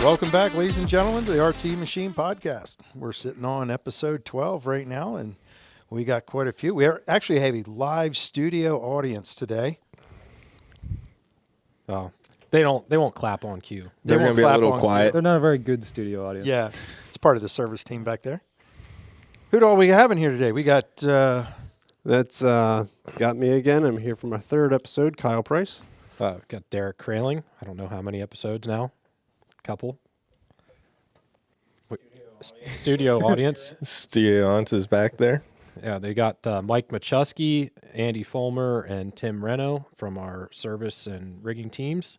Welcome back, ladies and gentlemen, to the RT Machine Podcast. We're sitting on episode 12 right now, and we got quite a few. We actually have a live studio audience today. Oh, they won't clap on cue. They're going to be a little quiet. They're not a very good studio audience. Yeah, it's part of the service team back there. Who do all we have in here today? We got... That's got me again. I'm here for my third episode, Kyle Price. Got Derek Kraling. I don't know how many episodes now. Couple. Studio audience. Studio audience is back there. Yeah, they got Mike Machusky, Andy Fulmer, and Tim Reno from our service and rigging teams.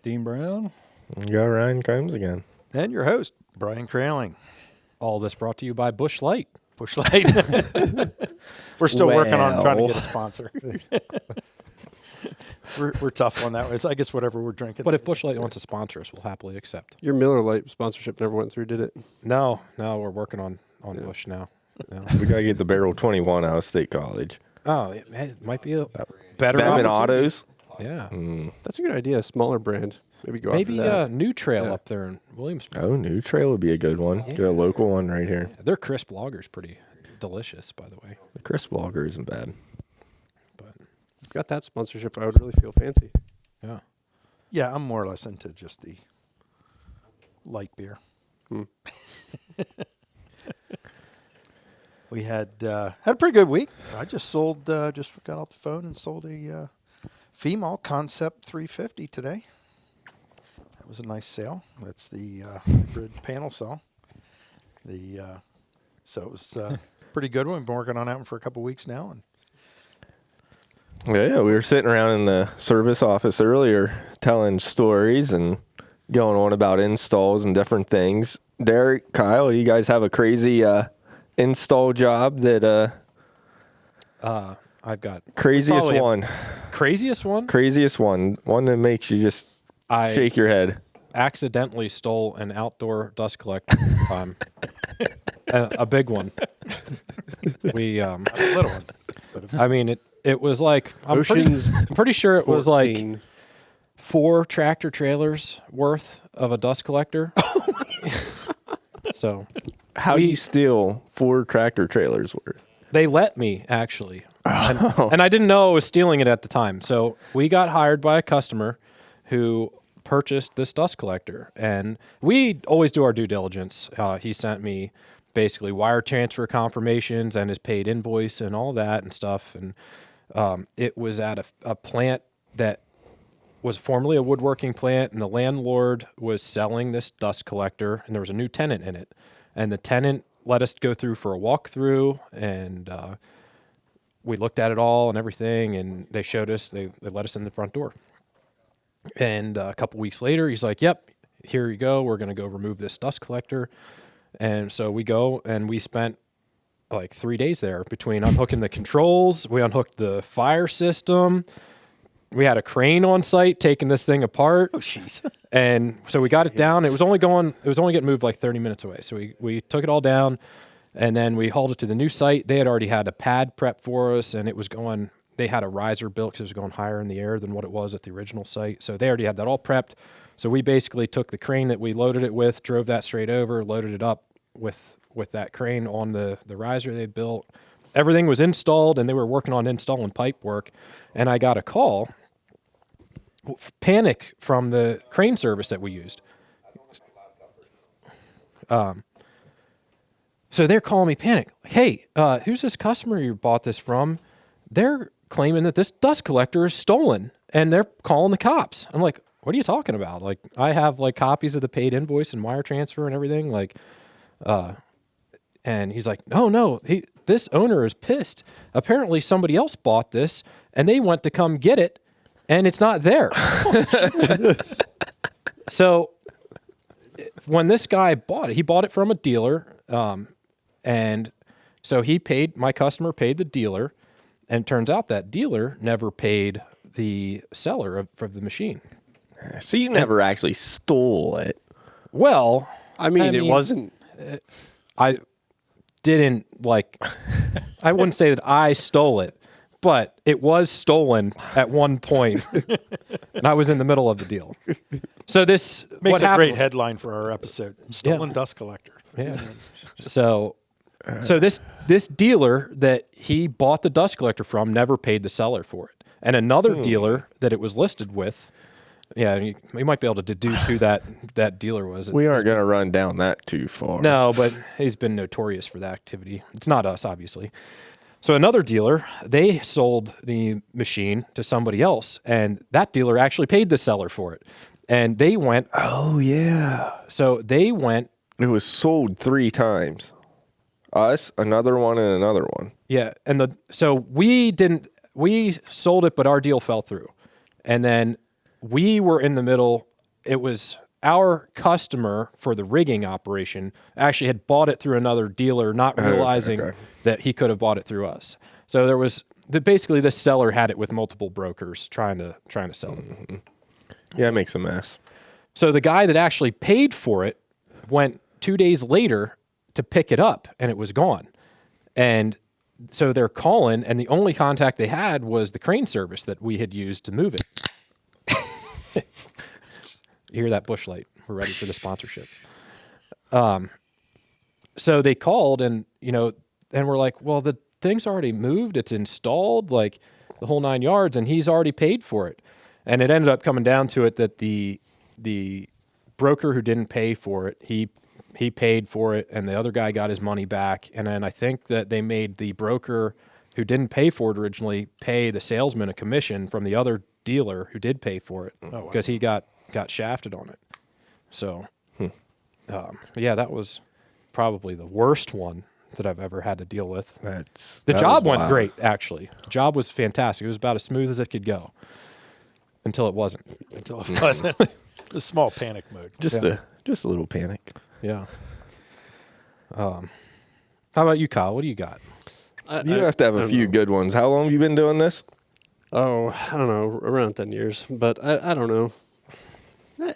Dean Brown. You got Ryan Combs again. And your host, Brian Kraling. All this brought to you by Busch Light. Busch Light. We're still working on trying to get a sponsor. We're tough on that one. It's, I guess, whatever we're drinking. But if Busch Light wants to sponsor us, we'll happily accept. Your Miller Lite sponsorship never went through, did it? No, we're working on Busch now. No. We got to get the Barrel 21 out of State College. Oh, it might be a better Them and opportunity. autos. Yeah. That's a good idea. A smaller brand. Maybe go Maybe after that. New Trail up there in Williamsburg. Oh, New Trail would be a good one. Yeah. Get a local one right here. Their crisp lager's pretty delicious, by the way. The crisp lager isn't bad. But Got that sponsorship, I would really feel fancy. yeah. Yeah, I'm more or less into just the light beer. We had a pretty good week. I just sold, just got off the phone and sold a female Concept 350 today. That was a nice sale. That's the hybrid panel saw. So it was a pretty good one. We've been working on that one for a couple weeks now. And Yeah, we were sitting around in the service office earlier telling stories and going on about installs and different things. Derek, Kyle, do you guys have a crazy install job that I've got craziest probably a one? Craziest one? Craziest one that makes you just I shake your head. accidentally stole an outdoor dust collector. A big one. We a little one. But I mean it was like I'm Ocean's pretty sure it was like 14. 4 tractor trailers worth of a dust collector. So How do you steal 4 tractor trailers worth? they let me, actually. And I didn't know I was stealing it at the time. So we got hired by a customer who purchased this dust collector. And we always do our due diligence. He sent me basically wire transfer confirmations and his paid invoice and all that and stuff. And it was at a plant that was formerly a woodworking plant, and the landlord was selling this dust collector, and there was a new tenant in it. And the tenant let us go through for a walkthrough, and we looked at it all and everything, and they showed us, they let us in the front door. And a couple weeks later, he's like, yep, here you go. We're going to go remove this dust collector. And so we go, and we spent like 3 days there between unhooking the controls. We unhooked the fire system. We had a crane on site taking this thing apart. oh, jeez. And so we got it down. It was only getting moved like 30 minutes away. So we took it all down, and then we hauled it to the new site. They had already had a pad prep for us, and they had a riser built because it was going higher in the air than what it was at the original site. So they already had that all prepped. So we basically took the crane that we loaded it with, drove that straight over, loaded it up with that crane on the riser they built. Everything was installed, and they were working on installing pipe work. And I got a call, panic from the crane service that we used. So they're calling me panic. Like, hey, who's this customer you bought this from? They're claiming that this dust collector is stolen, and they're calling the cops. I'm like, what are you talking about? Like, I have like copies of the paid invoice and wire transfer and everything. Like, and he's like, no, this owner is pissed. Apparently somebody else bought this, and they went to come get it, and it's not there. So when this guy bought it, he bought it from a dealer, and so my customer paid the dealer, and it turns out that dealer never paid the seller for the machine. So you never actually stole it. Well, I mean, it wasn't. I didn't I wouldn't say that I stole it, but it was stolen at one point, and I was in the middle of the deal. So this Makes what a happened, great headline for our episode. Stolen dust collector. Yeah. So this dealer that he bought the dust collector from never paid the seller for it, and another dealer that it was listed with. Yeah, you might be able to deduce who that dealer was. We aren't going to run down that too far. No, but he's been notorious for that activity. It's not us, obviously. So another dealer, they sold the machine to somebody else, and that dealer actually paid the seller for it. And they went, Oh, yeah. so they went, It was sold 3 times. Us, another one, and another one. yeah, and so we sold it, but our deal fell through. And then we were in the middle. It was our customer for the rigging operation actually had bought it through another dealer, not realizing that he could have bought it through us. So there was basically the seller had it with multiple brokers trying to sell it. Yeah, it makes a mess. So the guy that actually paid for it went 2 days later to pick it up, and it was gone. And so they're calling, and the only contact they had was the crane service that we had used to move it. You hear that bush light? We're ready for the sponsorship. So they called, and and we're like, well, the thing's already moved. It's installed, like the whole 9 yards, and he's already paid for it. And it ended up coming down to it that the broker who didn't pay for it, he paid for it, and the other guy got his money back. And then I think that they made the broker who didn't pay for it originally pay the salesman a commission from the other dealer who did pay for it because he got shafted on it. So, yeah, that was probably the worst one that I've ever had to deal with. The job went great, actually. The job was fantastic. It was about as smooth as it could go until it wasn't. Until it wasn't. A small panic mode. Just a little panic. Yeah. How about you, Kyle? What do you got? You have to have a few good ones. How long have you been doing this? Oh, I don't know, around 10 years. But I don't know.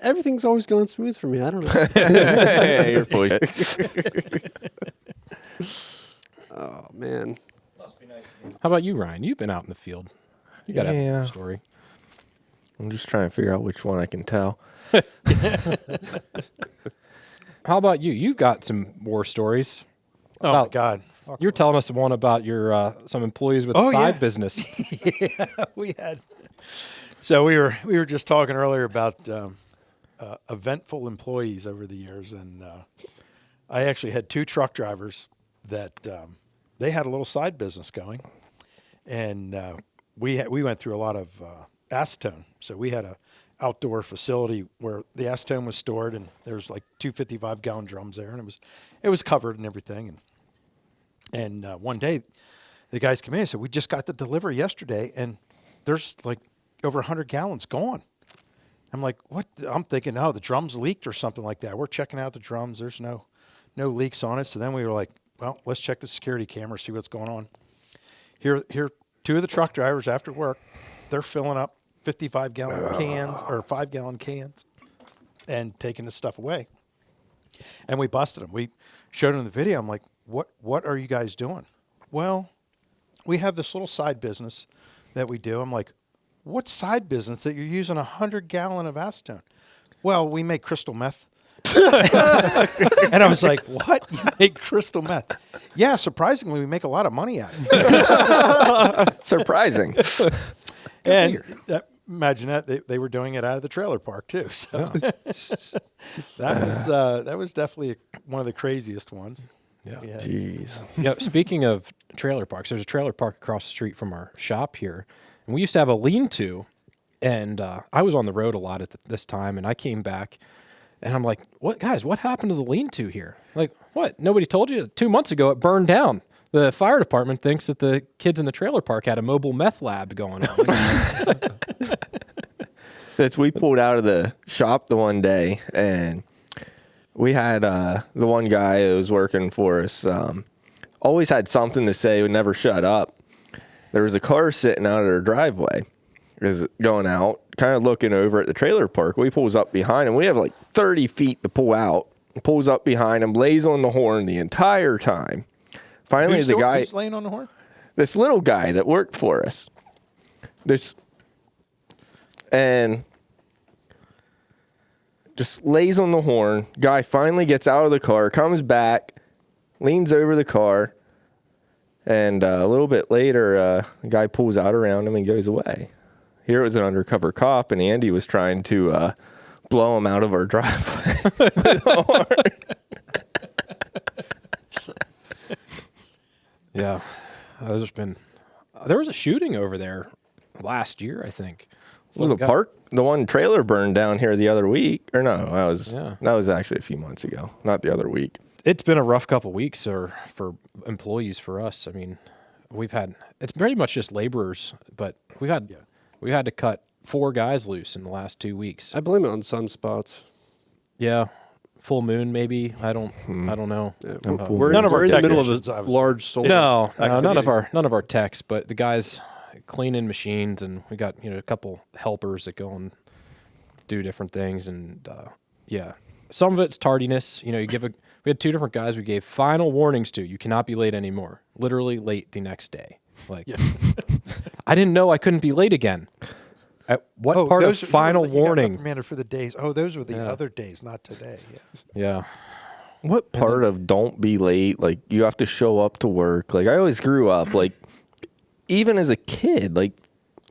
Everything's always going smooth for me. I don't know. Hey, you're full. Oh, man. How about you, Ryan? You've been out in the field. You got to have Yeah. a story. I'm just trying to figure out which one I can tell. How about you? You've got some war stories. Oh, my God. You're telling us one about your some employees with Oh, a side yeah. business. We had. So we were just talking earlier about eventful employees over the years, and I actually had 2 truck drivers that they had a little side business going, and we went through a lot of acetone. So we had a outdoor facility where the acetone was stored, and there was like 2 55-gallon drums there, and it was covered and everything. And one day, the guys came in and said, "We just got the delivery yesterday, and there's like over 100 gallons gone." I'm like, "What?" I'm thinking, "Oh, the drums leaked or something like that." We're checking out the drums. There's no leaks on it. So then we were like, "Well, let's check the security camera, see what's going on." Here, 2 of the truck drivers after work, they're filling up 55-gallon cans or 5-gallon cans and taking the stuff away. And we busted them. We showed them the video. I'm like, what are you guys doing? Well, we have this little side business that we do. I'm like, what side business that you're using 100-gallon of acetone? Well, we make crystal meth. And I was like, what? You make crystal meth? Yeah, surprisingly, we make a lot of money at it. Surprising. And imagine that they were doing it out of the trailer park too. So that was definitely one of the craziest ones. Yeah. We had. Jeez. Yeah. Speaking of trailer parks, there's a trailer park across the street from our shop here, and we used to have a lean-to. And I was on the road a lot at this time, and I came back, and I'm like, "What, guys? What happened to the lean-to here? Like, what? Nobody told you? 2 months ago, it burned down. The fire department thinks that the kids in the trailer park had a mobile meth lab going on." We pulled out of the shop the one day, and we had the one guy who was working for us always had something to say, would never shut up. There was a car sitting out of their driveway, is going out, kind of looking over at the trailer park. We pulls up behind him. We have like 30 feet to pull out. Pulls up behind him, lays on the horn the entire time. Finally, Who's the guy, who's laying on the horn? this little guy that worked for us, and just lays on the horn. Guy finally gets out of the car, comes back, leans over the car, and a little bit later, the guy pulls out around him and goes away. Here it was an undercover cop, and Andy was trying to blow him out of our driveway. Yeah. There was a shooting over there last year, I think. Well, the one trailer burned down here the other week. Or no, that was actually a few months ago, not the other week. It's been a rough couple weeks for employees for us. I mean, it's pretty much just laborers, but we had to cut 4 guys loose in the last 2 weeks. I blame it on sunspots. Yeah. Full moon, maybe. I don't know. Yeah, None of our we're in the middle of technicians, a obviously. large solar. No, none activity. of our techs, but the guys cleaning machines, and we got a couple helpers that go and do different things, and some of it's tardiness. We had 2 different guys we gave final warnings to. You cannot be late anymore. Literally late the next day. Like, I didn't know I couldn't be late again. At what part of final warning? Reprimanded for the days. Oh, those were the other days, not today. Yeah. What part of don't be late? Like, you have to show up to work. Like, I always grew up, like, even as a kid, like,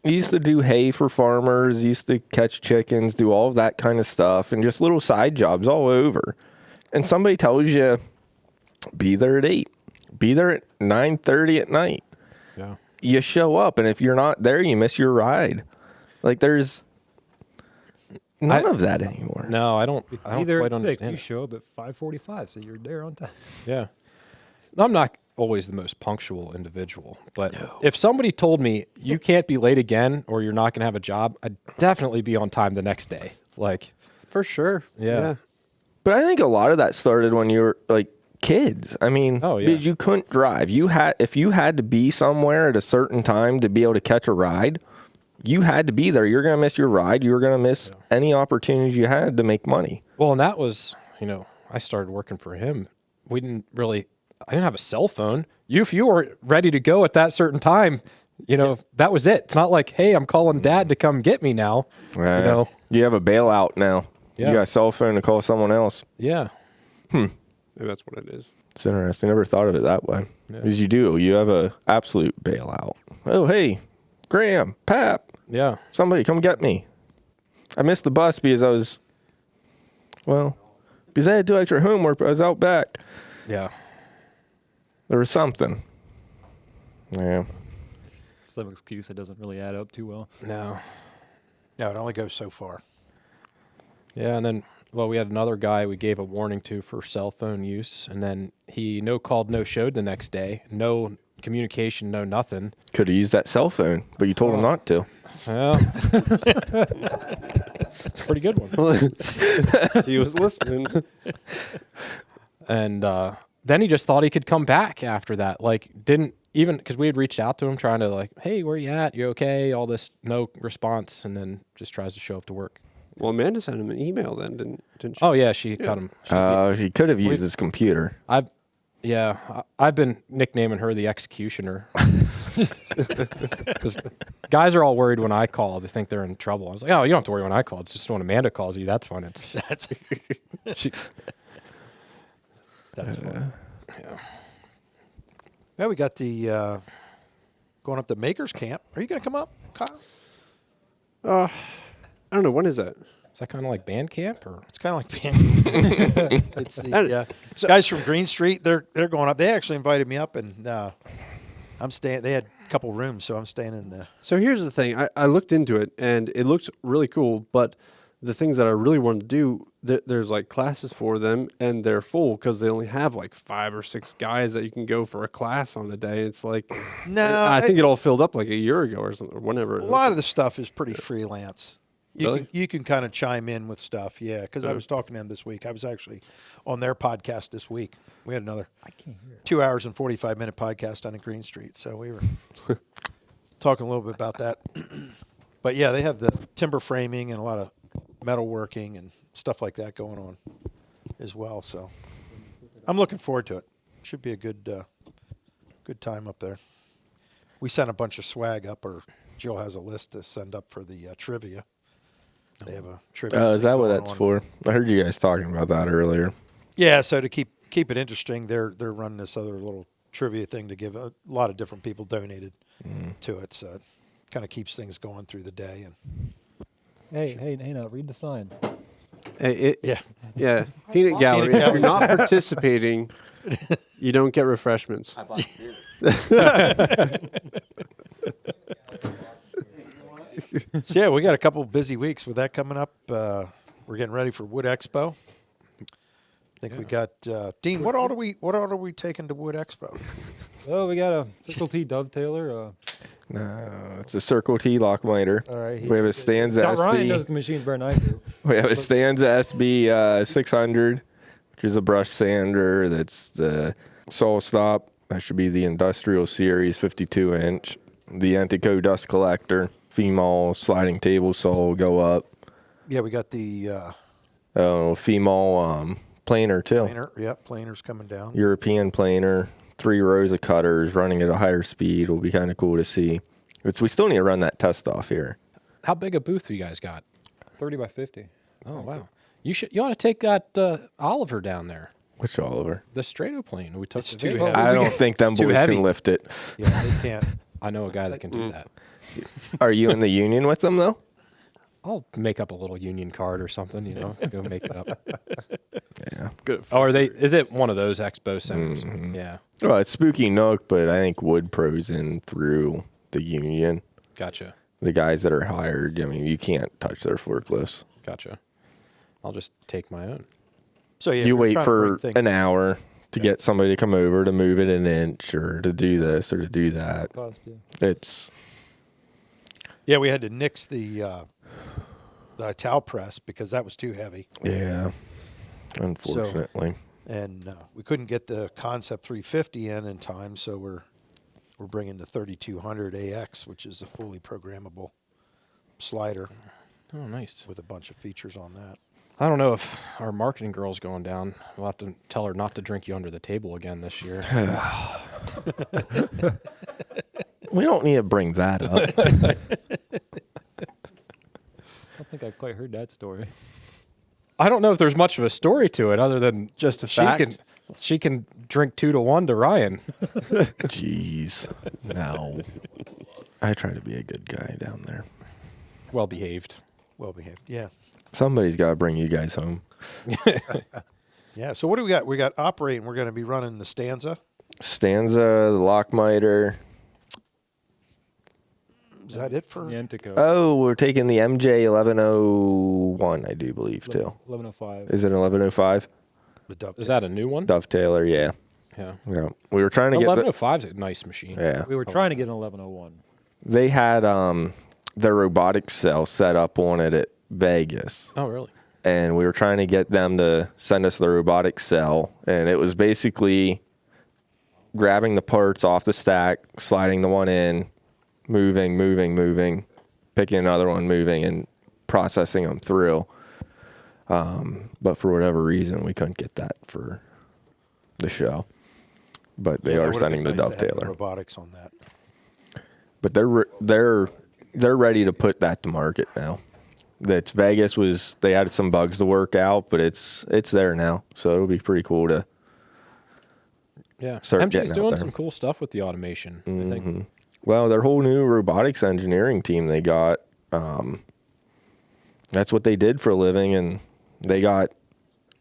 I used to do hay for farmers, used to catch chickens, do all of that kind of stuff, and just little side jobs all over. And somebody tells you, be there at 8. Be there at 9:30 at night. Yeah. You show up, and if you're not there, you miss your ride. Like, there's none of that anymore. No, I don't Either quite at 6, understand you it. show up at 5:45, so you're there on time. Yeah. I'm not always the most punctual individual, but if somebody told me you can't be late again or you're not going to have a job, I'd definitely be on time the next day. Like, For sure. Yeah. But I think a lot of that started when you were like kids. I mean, because you couldn't drive. If you had to be somewhere at a certain time to be able to catch a ride, you had to be there. You're going to miss your ride. You were going to miss any opportunities you had to make money. well, and that was, I started working for him. I didn't have a cell phone. If you were ready to go at that certain time, that was it. It's not like, hey, I'm calling Dad to come get me now. You have a bailout now. Yeah. You got a cell phone to call someone else. Yeah. Maybe that's what it is. It's interesting. Never thought of it that way. Because you do. You have a absolute bailout. Oh, hey, Graham, Pap, Yeah. somebody come get me. I missed the bus because because I had to do extra homework, but I was out back. Yeah. There was something. Yeah. Some excuse that doesn't really add up too well. No. No, it only goes so far. Yeah, and then, we had another guy we gave a warning to for cell phone use, and then he no called, no showed the next day. No communication, no nothing. Could have used that cell phone, but you told him not to. Well, it's a pretty good one. He was listening. And then he just thought he could come back after that. Like, didn't even, because we had reached out to him trying to, like, hey, where you at? You okay? All this, no response, and then just tries to show up to work. Well, Amanda sent him an email then, didn't she? Oh, yeah, she cut him. He could have used his computer. I've been nicknaming her the executioner. 'Cause guys are all worried when I call. They think they're in trouble. I was like, oh, you don't have to worry when I call. It's just when Amanda calls you. That's fun. That's She, that's fun. yeah. Well, we got the going up to Makers Camp. Are you going to come up, Kyle? I don't know. When is that? Is that kind of like band camp or? It's kind of like it's the guys from Green Street. They're going up. They actually invited me up, and I'm staying. They had a couple rooms, so I'm staying in the. So here's the thing. I looked into it, and it looked really cool. But the things that I really wanted to do, there's like classes for them, and they're full because they only have like 5 or 6 guys that you can go for a class on a day. It's like I think it all filled up like a year ago or something, or whenever. A lot of the stuff is pretty freelance. Really? You can kind of chime in with stuff, yeah. Because I was talking to them this week. I was actually on their podcast this week. We had another 2 hours and 45-minute podcast on Green Street, so we were talking a little bit about that. But yeah, they have the timber framing and a lot of metalworking and stuff like that going on as well. So I'm looking forward to it. Should be a good time up there. We sent a bunch of swag up, or Jill has a list to send up for the trivia. They have a trivia. Oh, is thing that what going that's on. for? I heard you guys talking about that earlier. Yeah, so to keep it interesting, they're running this other little trivia thing to give a lot of different people donated to it, so it kind of keeps things going through the day. And Hey, now read the sign. yeah, Yeah, peanut gallery. If you're not participating, you don't get refreshments. so yeah, we got a couple busy weeks with that coming up. We're getting ready for Wood Expo. I think we got Dean. What all are we taking to Wood Expo? Oh, we got a Circle T dovetailer. No, it's a Circle T lock miter. All right. We have a Stanza Ryan knows SB. the machines better than I do. We have a Stanza SB 600, which is a brush sander. That's the saw stop. That should be the industrial series 52 inch. The Antico dust collector, female sliding table saw go up. Yeah, we got the Female planer too. planer. Yeah, planer's coming down. European planer, 3 rows of cutters running at a higher speed will be kind of cool to see. We still need to run that test off here. How big a booth you guys got? 30 by 50. Oh wow. You ought to take that Oliver down there. Which Oliver? The Stratoplane. We took It's the too video. heavy. I don't think them Too boys heavy. can lift it. Yeah, they can't. I know a guy that can do that. Are you in the union with them though? I'll make up a little union card or something, go make it up. Yeah. Good. Oh, is it one of those Expo centers? Yeah. Well, it's Spooky Nook, but I think WoodPro's in through the union. Gotcha. The guys that are hired, I mean, you can't touch their forklifts. Gotcha. I'll just take my own. So yeah, You we're wait trying to for bring things an hour to get somebody to come over to move it an inch or to do this or to do that. Cost you. It's Yeah, we had to nix the towel press because that was too heavy, yeah, unfortunately. and we couldn't get the Concept 350 in time. So we're bringing the 3200 AX, which is a fully programmable slider Oh, nice. with a bunch of features on that. I don't know if our marketing girl's going down. We'll have to tell her not to drink you under the table again this year. We don't need to bring that up. I don't think I've quite heard that story. I don't know if there's much of a story to it other than Just a fact. she can drink 2-1 to Ryan. Jeez. No. I try to be a good guy down there. Well behaved. Well behaved, yeah, Somebody's got to bring you guys home. yeah. So what do we got? We got operating. We're going to be running the Stanza. Stanza, the lock miter. Is that it for? The Antico. Oh, we're taking the MJ 1101, I do believe, too. 1105. Is it 1105? The dovetail? Is that a new one? Dovetailer, yeah. Yeah. Yeah. We were trying to get 1105 is a nice machine. yeah. We were trying to get an 1101. They had their robotics cell set up on it at Vegas. Oh, really? And we were trying to get them to send us the robotics cell, and it was basically grabbing the parts off the stack, sliding the one in, moving, picking another one, moving, and processing them through. But for whatever reason, we couldn't get that for the show. But they Yeah, that are would've sending the been nice to have dovetailer. robotics on that. But they're ready to put that to market now. That's Vegas they had some bugs to work out, but it's there now. So it'll be pretty cool to Yeah. Start MJ's getting out doing there. some cool stuff with the automation. I think. well, their whole new robotics engineering team they got. That's what they did for a living, and they got.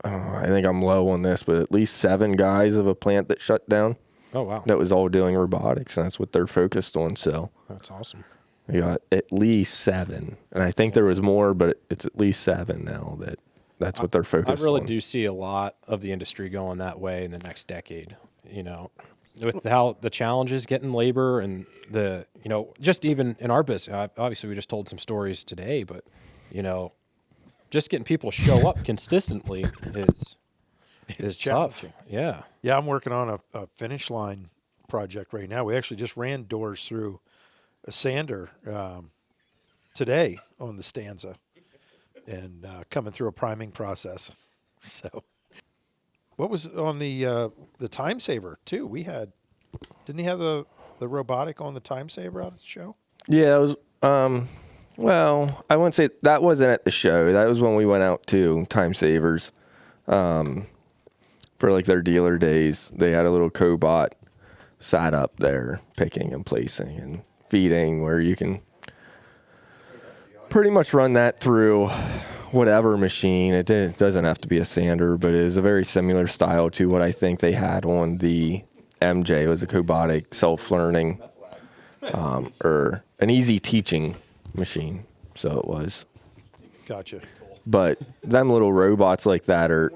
I think I'm low on this, but at least 7 guys of a plant that shut down Oh, wow. that was all doing robotics, and that's what they're focused on. So That's awesome. we got at least 7, and I think there was more, but it's at least 7 now. That's what they're I focused really on. do see a lot of the industry going that way in the next decade. With how the challenges getting labor and just even in our business. Obviously, we just told some stories today, but just getting people to show up consistently is tough. challenging. Yeah. Yeah, I'm working on a finish line project right now. We actually just ran doors through a sander today on the Stanza and coming through a priming process. So, what was on the time saver too? Didn't he have the robotic on the time saver out at the show? Yeah, it was. Well, I wouldn't say that wasn't at the show. That was when we went out to Time Savers for like their dealer days. They had a little cobot sat up there picking and placing and feeding where you can pretty much run that through whatever machine. It doesn't have to be a sander, but it is a very similar style to what I think they had on the MJ. It was a cobotic self-learning or an easy teaching machine. So it was. Gotcha. But them little robots like that are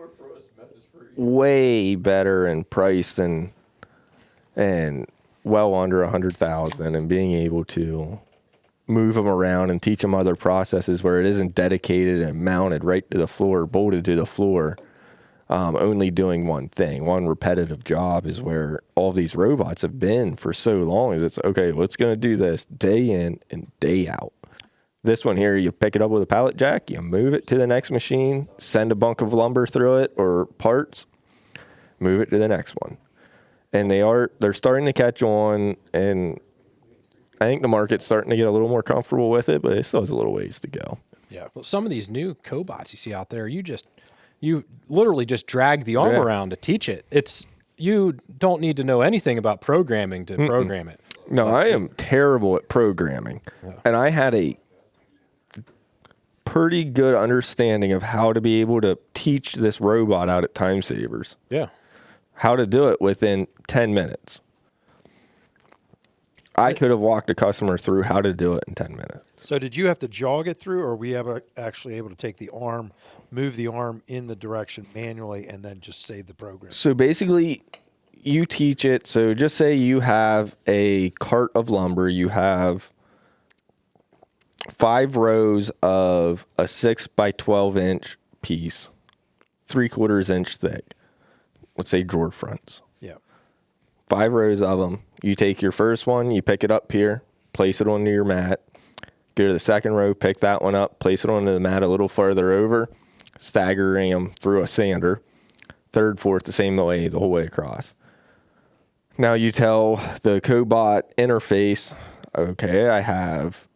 way better in price and well under 100,000, and being able to move them around and teach them other processes where it isn't dedicated and mounted right to the floor, bolted to the floor, only doing one thing, one repetitive job is where all these robots have been for so long. Is it's okay, well, it's going to do this day in and day out. This one here, you pick it up with a pallet jack, you move it to the next machine, send a bunk of lumber through it or parts, move it to the next one. And they're starting to catch on, and I think the market's starting to get a little more comfortable with it, but it still has a little ways to go. Yeah. Well, some of these new cobots you see out there, you literally just drag the arm around to teach it. You don't need to know anything about programming to program it. No, I am terrible at programming, and I had a pretty good understanding of how to be able to teach this robot out at Time Savers. Yeah. How to do it within 10 minutes. I could have walked a customer through how to do it in 10 minutes. So did you have to jog it through, or were we actually able to take the arm, move the arm in the direction manually, and then just save the program? So basically, you teach it. So just say you have a cart of lumber. You have 5 rows of a 6 by 12 inch piece, 3/4 inch thick. Let's say drawer fronts. Yeah. 5 rows of them. You take your first one, you pick it up here, place it onto your mat. Go to the second row, pick that one up, place it onto the mat a little farther over, staggering them through a sander. Third, fourth, the same way, the whole way across. Now you tell the cobot interface, okay, I have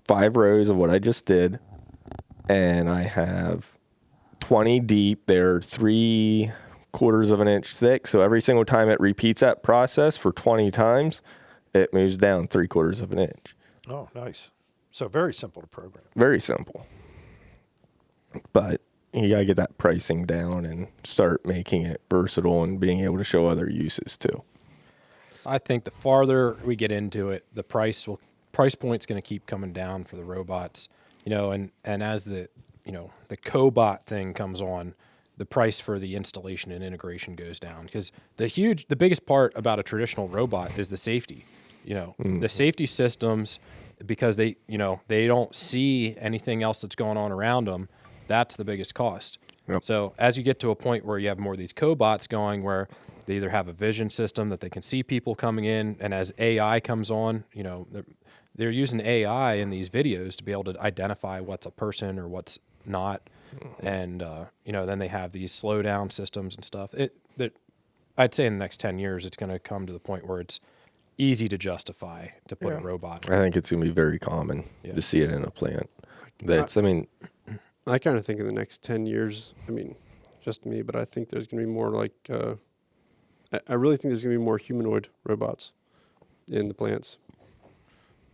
5 rows of what I just did, and I have 20 deep. They're 3/4 of an inch thick. So every single time it repeats that process for 20 times, it moves down 3/4 of an inch. Oh, nice. So very simple to program. Very simple. But you got to get that pricing down and start making it versatile and being able to show other uses too. I think the farther we get into it, the price point's going to keep coming down for the robots, and as the cobot thing comes on, the price for the installation and integration goes down, because the biggest part about a traditional robot is the safety. The safety systems, because they don't see anything else that's going on around them. That's the biggest cost. Yep. So as you get to a point where you have more of these cobots going, where they either have a vision system that they can see people coming in, and as AI comes on, they're using AI in these videos to be able to identify what's a person or what's not. And, then they have these slow down systems and stuff. I'd say in the next 10 years, it's going to come to the point where it's easy to justify to put a robot. I think it's going to be very common to see it in a plant. I kind of think in the next 10 years, just me, but I think there's going to be more like, I really think there's going to be more humanoid robots in the plants.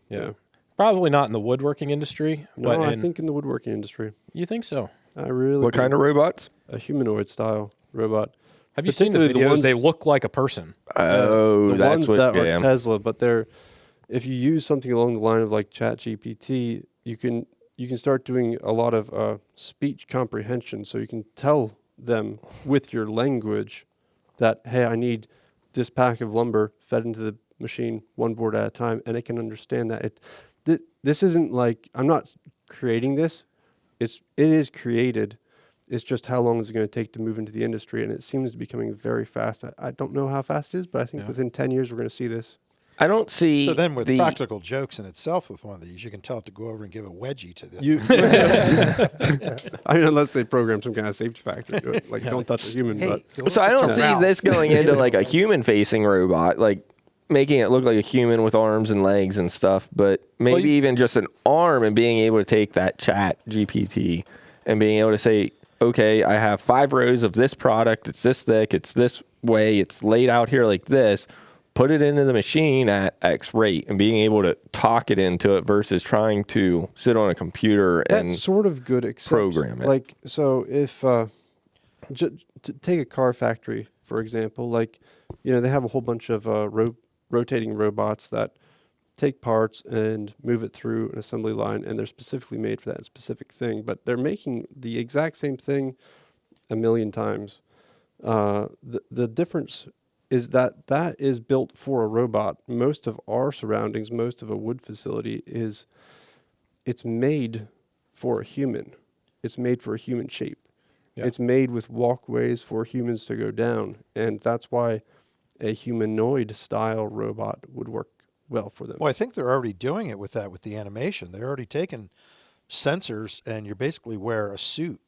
Yeah. Probably not in the woodworking industry. No, I think in the woodworking industry. You think so? I really What kind of robots? A humanoid style robot. Have you seen the Particularly videos? the ones- They look like a person. Oh, the that's ones what. that Yeah. are Tesla, but if you use something along the line of like ChatGPT, you can start doing a lot of speech comprehension. So you can tell them with your language that, hey, I need this pack of lumber fed into the machine one board at a time, and it can understand that. This isn't like, I'm not creating this. It is created. It's just how long is it going to take to move into the industry, and it seems to be coming very fast. I don't know how fast it is, but I think within 10 years we're going to see this. I don't see. So then with practical jokes in itself with one of these, you can tell it to go over and give a wedgie to them. Unless they program some kind of safety factor to it, like don't touch a human. Hey, But So I don't see Wow. this going into like a human-facing robot. Like making it look like a human with arms and legs and stuff, but maybe even just an arm and being able to take that chat GPT and being able to say, okay, I have 5 rows of this product. It's this thick. It's this way. It's laid out here like this. Put it into the machine at X rate and being able to talk it into it versus trying to sit on a computer That's and sort of good, except program it. like, so if to take a car factory for example, like, you know, they have a whole bunch of rotating robots that take parts and move it through an assembly line, and they're specifically made for that specific thing, but they're making the exact same thing a million times. The difference is that that is built for a robot. Most of our surroundings, most of a wood facility it's made for a human. It's made for a human shape. Yeah. It's made with walkways for humans to go down, and that's why a humanoid style robot would work well for them. Well, I think they're already doing it with that, with the animation. They're already taking sensors, and you basically wear a suit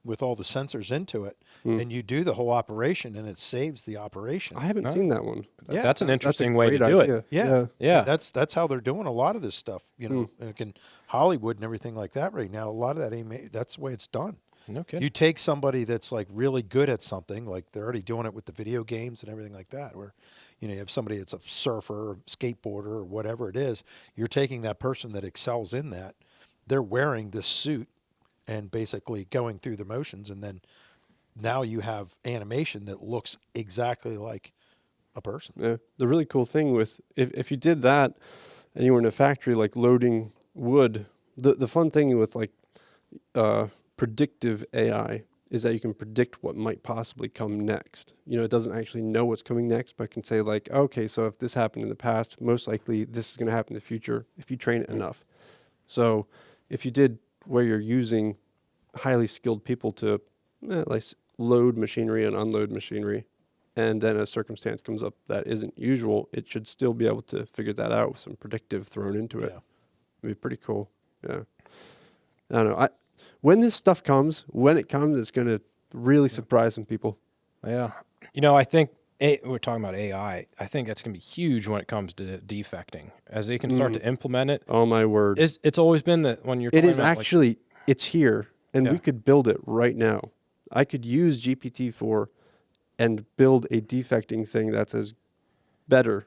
with all the sensors into it, and you do the whole operation, and it saves the operation. I haven't seen that one. Yeah, That's an That's a interesting way to great do idea. it. Yeah. Yeah. That's how they're doing a lot of this stuff. You know, like in Hollywood and everything like that right now. A lot of that that's the way it's done. No kidding. You take somebody that's like really good at something, like they're already doing it with the video games and everything like that, where, you know, you have somebody that's a surfer or skateboarder or whatever it is. You're taking that person that excels in that. They're wearing this suit and basically going through the motions, and then now you have animation that looks exactly like a person. Yeah. The really cool thing with if you did that and you were in a factory like loading wood, the fun thing with like predictive AI is that you can predict what might possibly come next. You know, it doesn't actually know what's coming next, but can say like, okay, so if this happened in the past, most likely this is going to happen in the future if you train it enough. So if you did where you're using highly skilled people to like load machinery and unload machinery, and then a circumstance comes up that isn't usual, it should still be able to figure that out with some predictive thrown into it. Yeah. It'd be pretty cool. Yeah. I don't know. When this stuff comes, it's going to really surprise some people. Yeah. You know, I think we're talking about AI. I think that's going to be huge when it comes to defecting. As they can start to implement it. Oh, my word. It's always been that when you're It talking is about, actually, it's here, and Yeah. we could build it right now. I could use GPT-4 and build a defecting thing that's as better,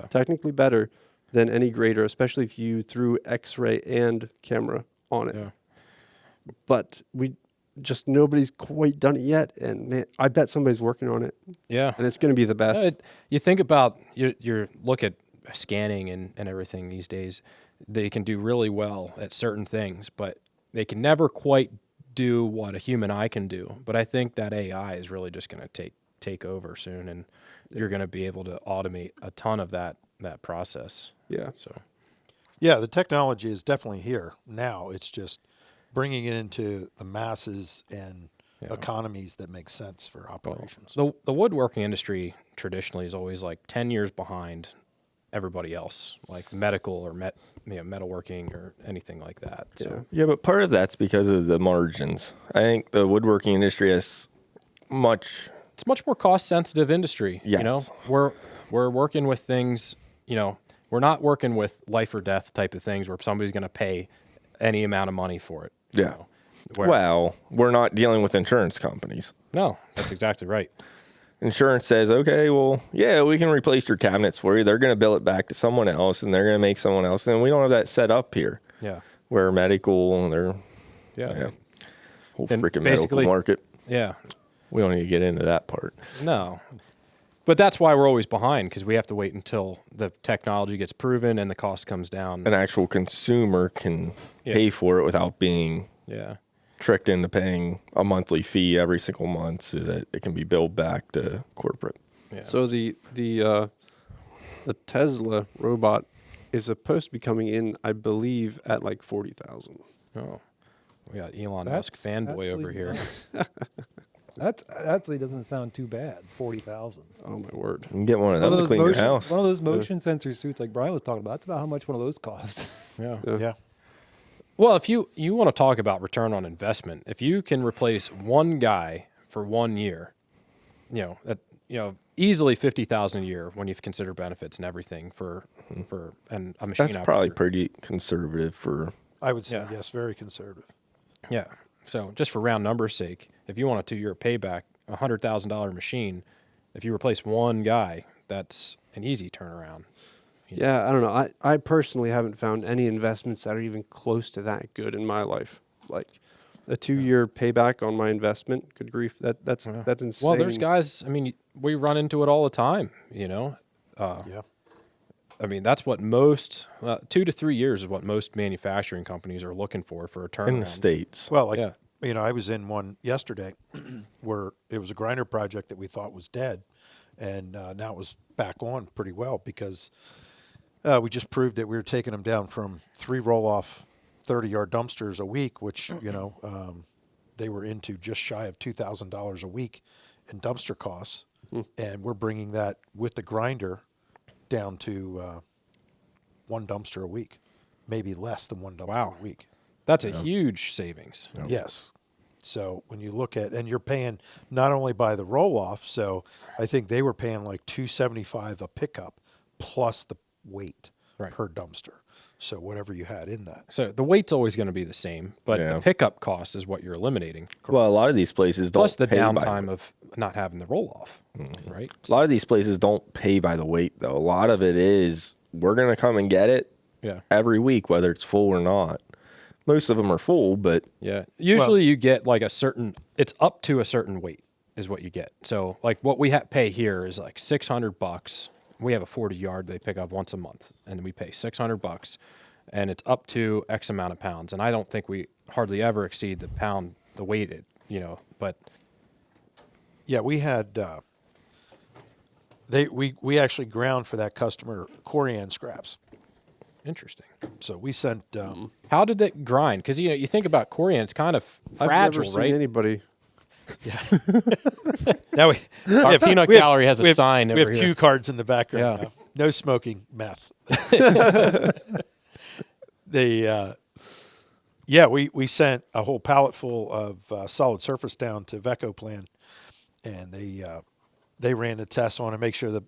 technically better than any grader, especially if you threw X-ray and camera on it. Yeah. But nobody's quite done it yet, and man, I bet somebody's working on it, Yeah. and it's going to be the best. You think about your look at scanning and everything these days. They can do really well at certain things, but they can never quite do what a human eye can do. But I think that AI is really just going to take over soon, and you're going to be able to automate a ton of that process. Yeah. So Yeah, the technology is definitely here now. It's just bringing it into the masses and economies that make sense for operations. the woodworking industry traditionally is always like 10 years behind everybody else, like medical or metalworking or anything like that. So Yeah, but part of that's because of the margins. I think the woodworking industry has it's much more cost sensitive industry. Yes. You know, we're working with things, you know, we're not working with life or death type of things where somebody's going to pay any amount of money for it. you Yeah. know. Well, we're not dealing with insurance companies. No, that's exactly right. Insurance says, okay, well, yeah, we can replace your cabinets for you. They're going to bill it back to someone else, and they're going to make someone else. And we don't have that set up here. Yeah. Where medical, Yeah. whole And freaking medical basically- market. Yeah. We don't need to get into that part. No. But that's why we're always behind, because we have to wait until the technology gets proven and the cost comes down. An actual consumer can pay for it without being Yeah. tricked into paying a monthly fee every single month so that it can be billed back to corporate. Yeah. So the Tesla robot is supposed to be coming in, I believe, at like 40,000. Oh. We got Elon Musk fanboy over here. That's actually doesn't sound too bad. 40,000. Oh my word! You can get one of them to clean your house. One of those motion sensor suits like Brian was talking about. That's about how much one of those cost. Yeah. Yeah. Well, if you want to talk about return on investment, if you can replace one guy for 1 year, easily 50,000 a year when you consider benefits and everything for and a machine. That's operator. probably pretty conservative for. I would say Yeah. yes, very conservative. Yeah. So just for round numbers' sake, if you want a 2-year payback, $100,000 machine, if you replace one guy, that's an easy turnaround. Yeah, I don't know. I personally haven't found any investments that are even close to that good in my life. Like a 2-year payback on my investment. Good grief, that's insane. Well, there's guys. I mean, we run into it all the time. Yeah. I mean, that's what most 2 to 3 years is what most manufacturing companies are looking for a turnaround. In the States. Well, like, Yeah. I was in one yesterday where it was a grinder project that we thought was dead, and now it was back on pretty well because we just proved that we were taking them down from 3 roll-off 30-yard dumpsters a week, which, they were into just shy of $2,000 a week in dumpster costs, and we're bringing that with the grinder down to 1 dumpster a week, maybe less than 1 dumpster a week. That's a huge savings. Yes. So when you look at, and you're paying not only by the roll off, so I think they were paying like $275 a pickup plus the weight Right. per dumpster. So whatever you had in that. So the weight's always going to be the same, but Yeah. the pickup cost is what you're eliminating. Well, a lot of these places don't Plus the pay by downtime of not having the roll off, right? A lot of these places don't pay by the weight, though. A lot of it is we're going to come and get it Yeah. every week, whether it's full or not. Most of them are full, but Yeah. Usually you get like it's up to a certain weight is what you get. So like what we pay here is like $600. We have a 40-yard they pick up once a month, and we pay $600, and it's up to X amount of pounds. And I don't think we hardly ever exceed the weighted, but Yeah, we had, we actually ground for that customer corian scraps. interesting. So we sent, How did that grind? Because you think about corian, it's kind of I've fragile, never seen right? anybody. now Our peanut gallery has a sign We over have here. cue cards in the background. Yeah. Now. No smoking meth. We sent a whole pallet full of solid surface down to Veco Plan, and they ran the tests on to make sure that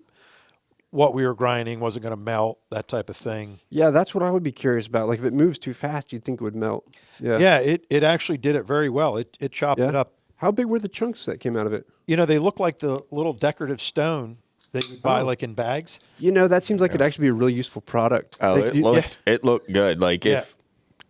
what we were grinding wasn't going to melt, that type of thing. Yeah, that's what I would be curious about. Like if it moves too fast, you'd think it would melt. Yeah. Yeah, it actually did it very well. It chopped Yeah. it up. How big were the chunks that came out of it? They look like the little decorative stone that you buy like in bags. That seems like it'd actually be a really useful product. oh, Like, it looked good. Like Yeah. if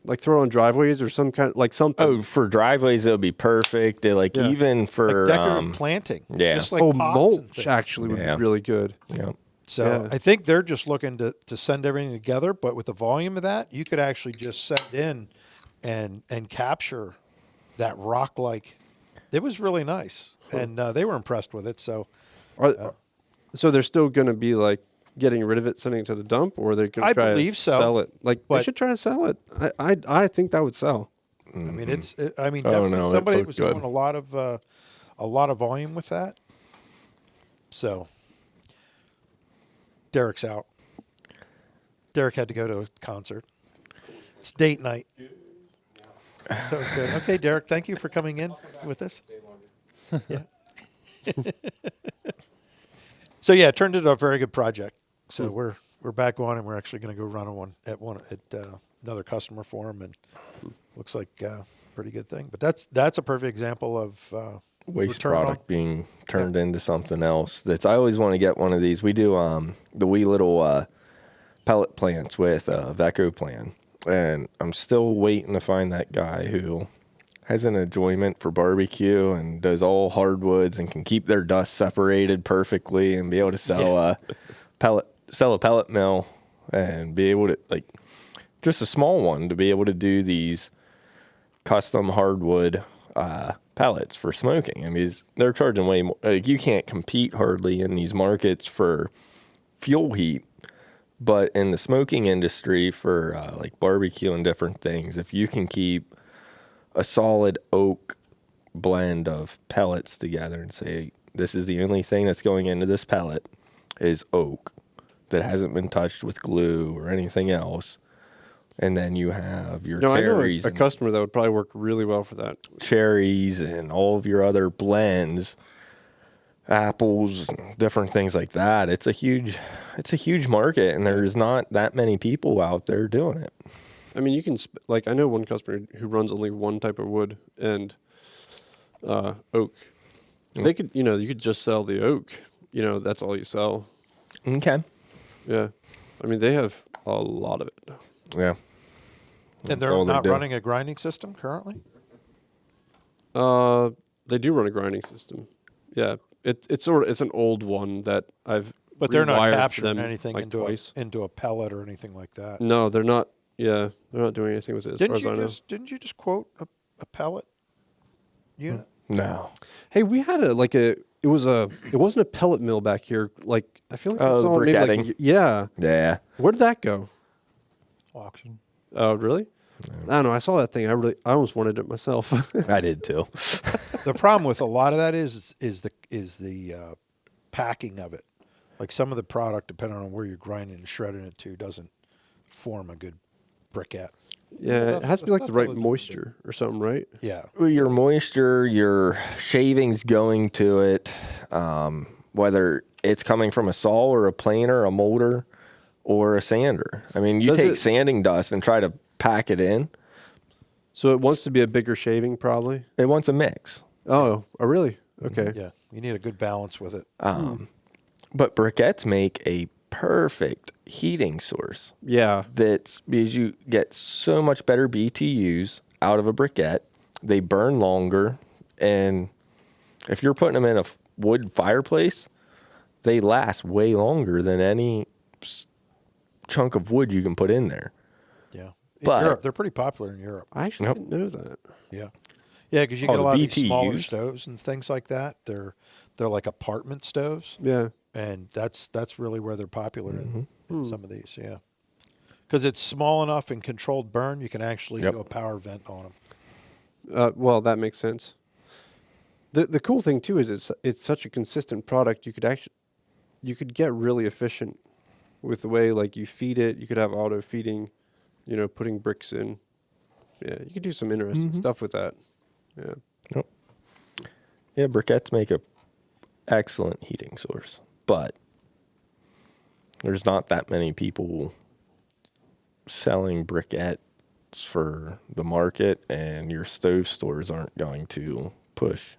like throw on driveways or some kind, like something. for driveways, it would be perfect. Yeah. Even for Like decorative planting. yeah. Just like Oh, pots and mulch things. actually would Yeah. be really good. yeah. So Yeah. I think they're just looking to send everything together, but with the volume of that, you could actually just send in and capture that rock like. It was really nice, and they were impressed with it. So So they're still going to be like getting rid of it, sending it to the dump, or they're going I to try believe to so, sell it. Like they but- should try to sell it. I think that would sell. I mean, definitely no, it somebody looked was good. doing a lot of volume with that. So Derek's out. Derek had to go to a concert. It's date night. So it's good. Okay, Derek, thank you for coming in with us. Yeah. So yeah, it turned into a very good project. So we're back on, and we're actually going to go run one at another customer for him, and looks like a pretty good thing. But that's a perfect example of Waste return on- product being turned into something else. I always want to get one of these. We do the wee little pellet plants with Veco Plan, and I'm still waiting to find that guy who has an enjoyment for barbecue and does all hardwoods and can keep their dust separated perfectly and be able to sell a pellet mill and be able to just a small one to be able to do these custom hardwood pellets for smoking. I mean, they're charging way more. You can't compete hardly in these markets for fuel heat, but in the smoking industry for like barbecue and different things, if you can keep a solid oak blend of pellets together and say, this is the only thing that's going into this pellet is oak that hasn't been touched with glue or anything else. And then you have your I know cherries a and customer that would probably work really well for that. cherries and all of your other blends. apples, and different things like that. It's a huge market, and there's not that many people out there doing it. I mean, you can like I know one customer who runs only one type of wood and oak. They could, you could just sell the oak. That's all you sell. Okay. Yeah, I mean they have a lot of it. Yeah. And That's all they're they not do. running a grinding system currently? They do run a grinding system. Yeah, it's an old one that I've. But they're not rewired capturing them, anything like, twice. into a pellet or anything like that. No, they're not. Yeah, they're not doing anything with it as far as I know. Didn't you just quote a pellet unit? No. Hey, we had it wasn't a pellet mill back here. Like I feel like I Oh, saw it maybe like briquetting. yeah. Yeah. Where did that go? Auction. Oh, really? I don't know. I saw that thing. I almost wanted it myself. I did too. The problem with a lot of that is the packing of it. Like some of the product, depending on where you're grinding and shredding it to, doesn't form a good briquette. Yeah, it has to be the like the stuff right that was- moisture or something, right? Yeah. Your moisture, your shavings going to it, whether it's coming from a saw or a planer, a molder, or a sander. I mean, you Does take it- sanding dust and try to pack it in. So it wants to be a bigger shaving, probably. It wants a mix. Oh, really? Okay. Yeah. You need a good balance with it. But briquettes make a perfect heating source. Yeah. That's because you get so much better BTUs out of a briquette. They burn longer. And if you're putting them in a wood fireplace, they last way longer than any chunk of wood you can put in there. Yeah. In But- Europe, they're pretty popular in Europe. I actually Nope. didn't know that. Yeah. Yeah, because you Oh, get a the lot of these smaller BTUs? stoves and things like that. They're like apartment stoves, Yeah. and that's really where they're popular in some of these. Yeah, because it's small enough and controlled burn, you can actually Yep. do a power vent on them. Well, that makes sense. The cool thing too is it's such a consistent product. You could get really efficient with the way like you feed it. You could have auto feeding, putting bricks in. Yeah, you could do some interesting stuff with that. Yeah. Nope. Yeah, briquettes make a excellent heating source, but there's not that many people selling briquettes for the market, and your stove stores aren't going to push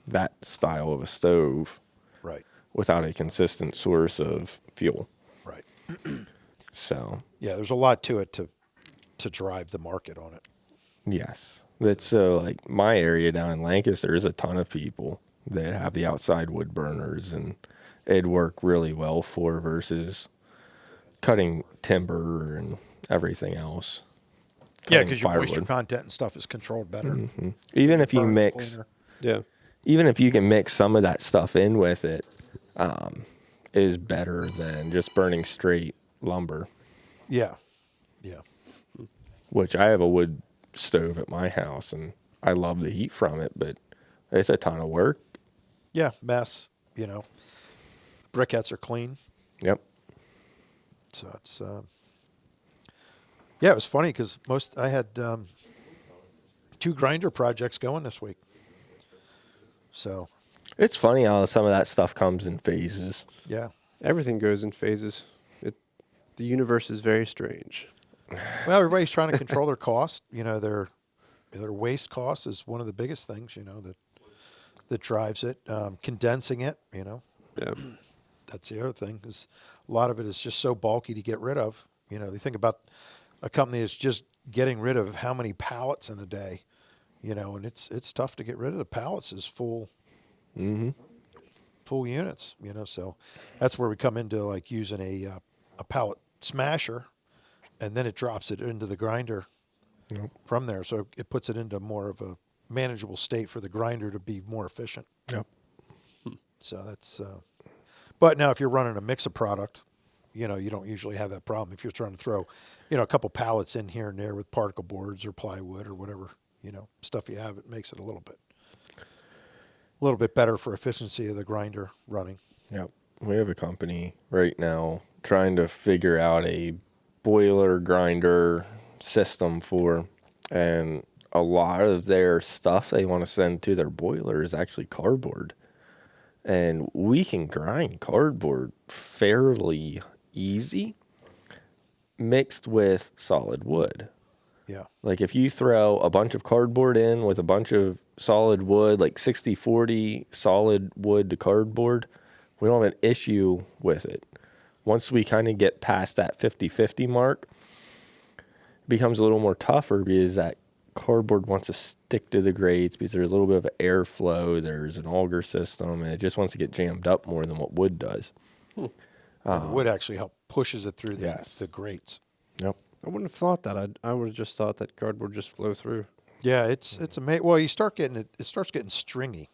that style of a stove Right. without a consistent source of fuel. Right. So, Yeah, there's a lot to it to drive the market on it. yes. That's so like my area down in Lancaster, there's a ton of people that have the outside wood burners, and it'd work really well for versus cutting timber and everything else. Yeah, Cutting because your moisture firewood. content and stuff is controlled better. Even if you Burns mix, cleaner. Yeah. even if you can mix some of that stuff in with it, is better than just burning straight lumber. Yeah. Yeah. Which I have a wood stove at my house, and I love the heat from it, but it's a ton of work. Yeah. Mess. Briquettes are clean. Yep. So it's yeah, it was funny because I had 2 grinder projects going this week. So It's funny how some of that stuff comes in phases. yeah, Everything goes in phases. The universe is very strange. well, everybody's trying to control their cost. Their waste cost is one of the biggest things. That drives it. Condensing it. Yeah. That's the other thing is a lot of it is just so bulky to get rid of. They think about a company that's just getting rid of how many pallets in a day, and it's tough to get rid of the pallets as full units, so that's where we come into like using a pallet smasher, and then it drops it into the grinder from there. So it puts it into more of a manageable state for the grinder to be more efficient. Yep. So that's, but now if you're running a mix of product, you don't usually have that problem. If you're trying to throw, a couple pallets in here and there with particle boards or plywood or whatever, stuff you have, it makes it a little bit better for efficiency of the grinder running. Yep. We have a company right now trying to figure out a boiler grinder system for, and a lot of their stuff they want to send to their boiler is actually cardboard. and we can grind cardboard fairly easy mixed with solid wood. Yeah. Like if you throw a bunch of cardboard in with a bunch of solid wood, like 60-40 solid wood to cardboard, we don't have an issue with it. Once we kind of get past that 50-50 mark, it becomes a little more tougher because that cardboard wants to stick to the grates because there's a little bit of airflow, there's an auger system, and it just wants to get jammed up more than what wood does. And the wood actually pushes it through Yes. the grates. Yep. I wouldn't have thought that. I would have just thought that cardboard just flow through. Yeah, it's amazing. Well, you start getting it starts getting stringy,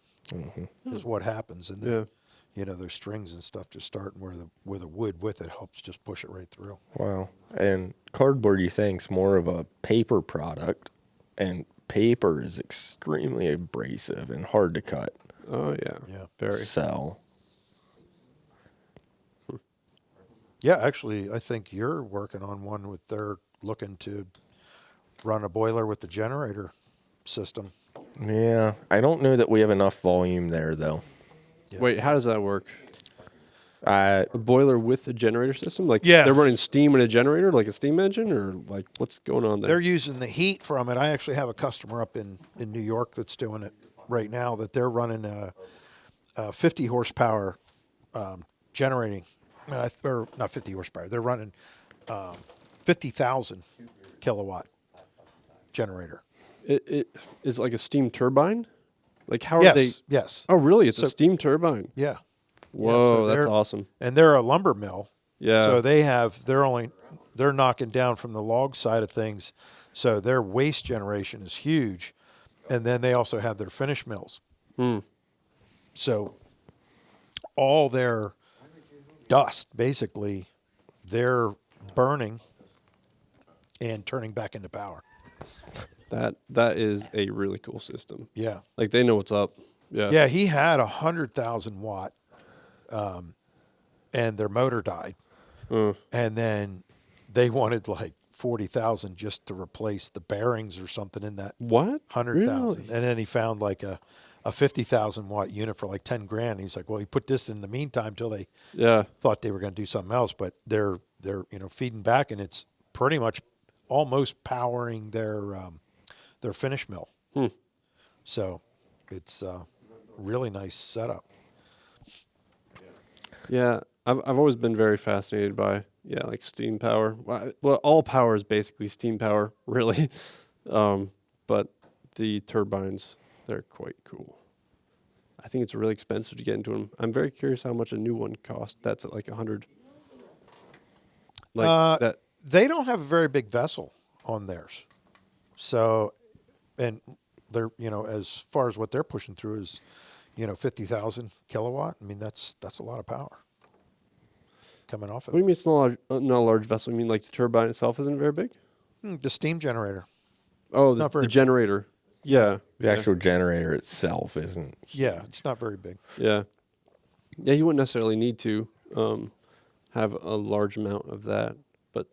is what happens, and then, there's strings and stuff just starting where the wood with it helps just push it right through. Wow. And cardboard, you think, is more of a paper product, and paper is extremely abrasive and hard to cut. Oh yeah. Yeah. Very. So, Yeah, actually, I think you're working on one with they're looking to run a boiler with the generator system. yeah, I don't know that we have enough volume there, though. Yeah. Wait, how does that work? I A boiler with a generator system? Like Yeah. they're running steam in a generator, like a steam engine, or like what's going on there? They're using the heat from it. I actually have a customer up in New York that's doing it right now. That they're running a 50 horsepower generating, or not 50 horsepower. They're running 50,000 kilowatt generator. It is like a steam turbine. Like how are they? Yes. Oh, really? It's So- a steam turbine. Yeah. Whoa, so that's they're- awesome. And they're a lumber mill. Yeah. So they're knocking down from the log side of things. So their waste generation is huge. And then they also have their finish mills. So all their dust, basically, they're burning and turning back into power. That is a really cool system. Yeah. Like they know what's up. Yeah. Yeah, he had 100,000 watt, and their motor died. And then they wanted like 40,000 just to replace the bearings or something in that What? 100,000. Really? And then he found like a 50,000 watt unit for like 10 grand. He's like, well, he put this in the meantime till they Yeah. thought they were going to do something else, but they're feeding back, and it's pretty much almost powering their finish mill. So it's a really nice setup. Yeah. I've always been very fascinated by like steam power. Well, all power is basically steam power, really. But the turbines, they're quite cool. I think it's really expensive to get into them. I'm very curious how much a new one costs. That's at like 100. Like that. They don't have a very big vessel on theirs. So, and they're, as far as what they're pushing through is, 50,000 kilowatt. I mean, that's a lot of power coming off of What do you it. mean it's not a large vessel? You mean like the turbine itself isn't very big? The steam generator. Oh, Not the very- generator. Yeah. The actual generator itself isn't. Yeah, it's not very big. Yeah. Yeah, you wouldn't necessarily need to have a large amount of that. But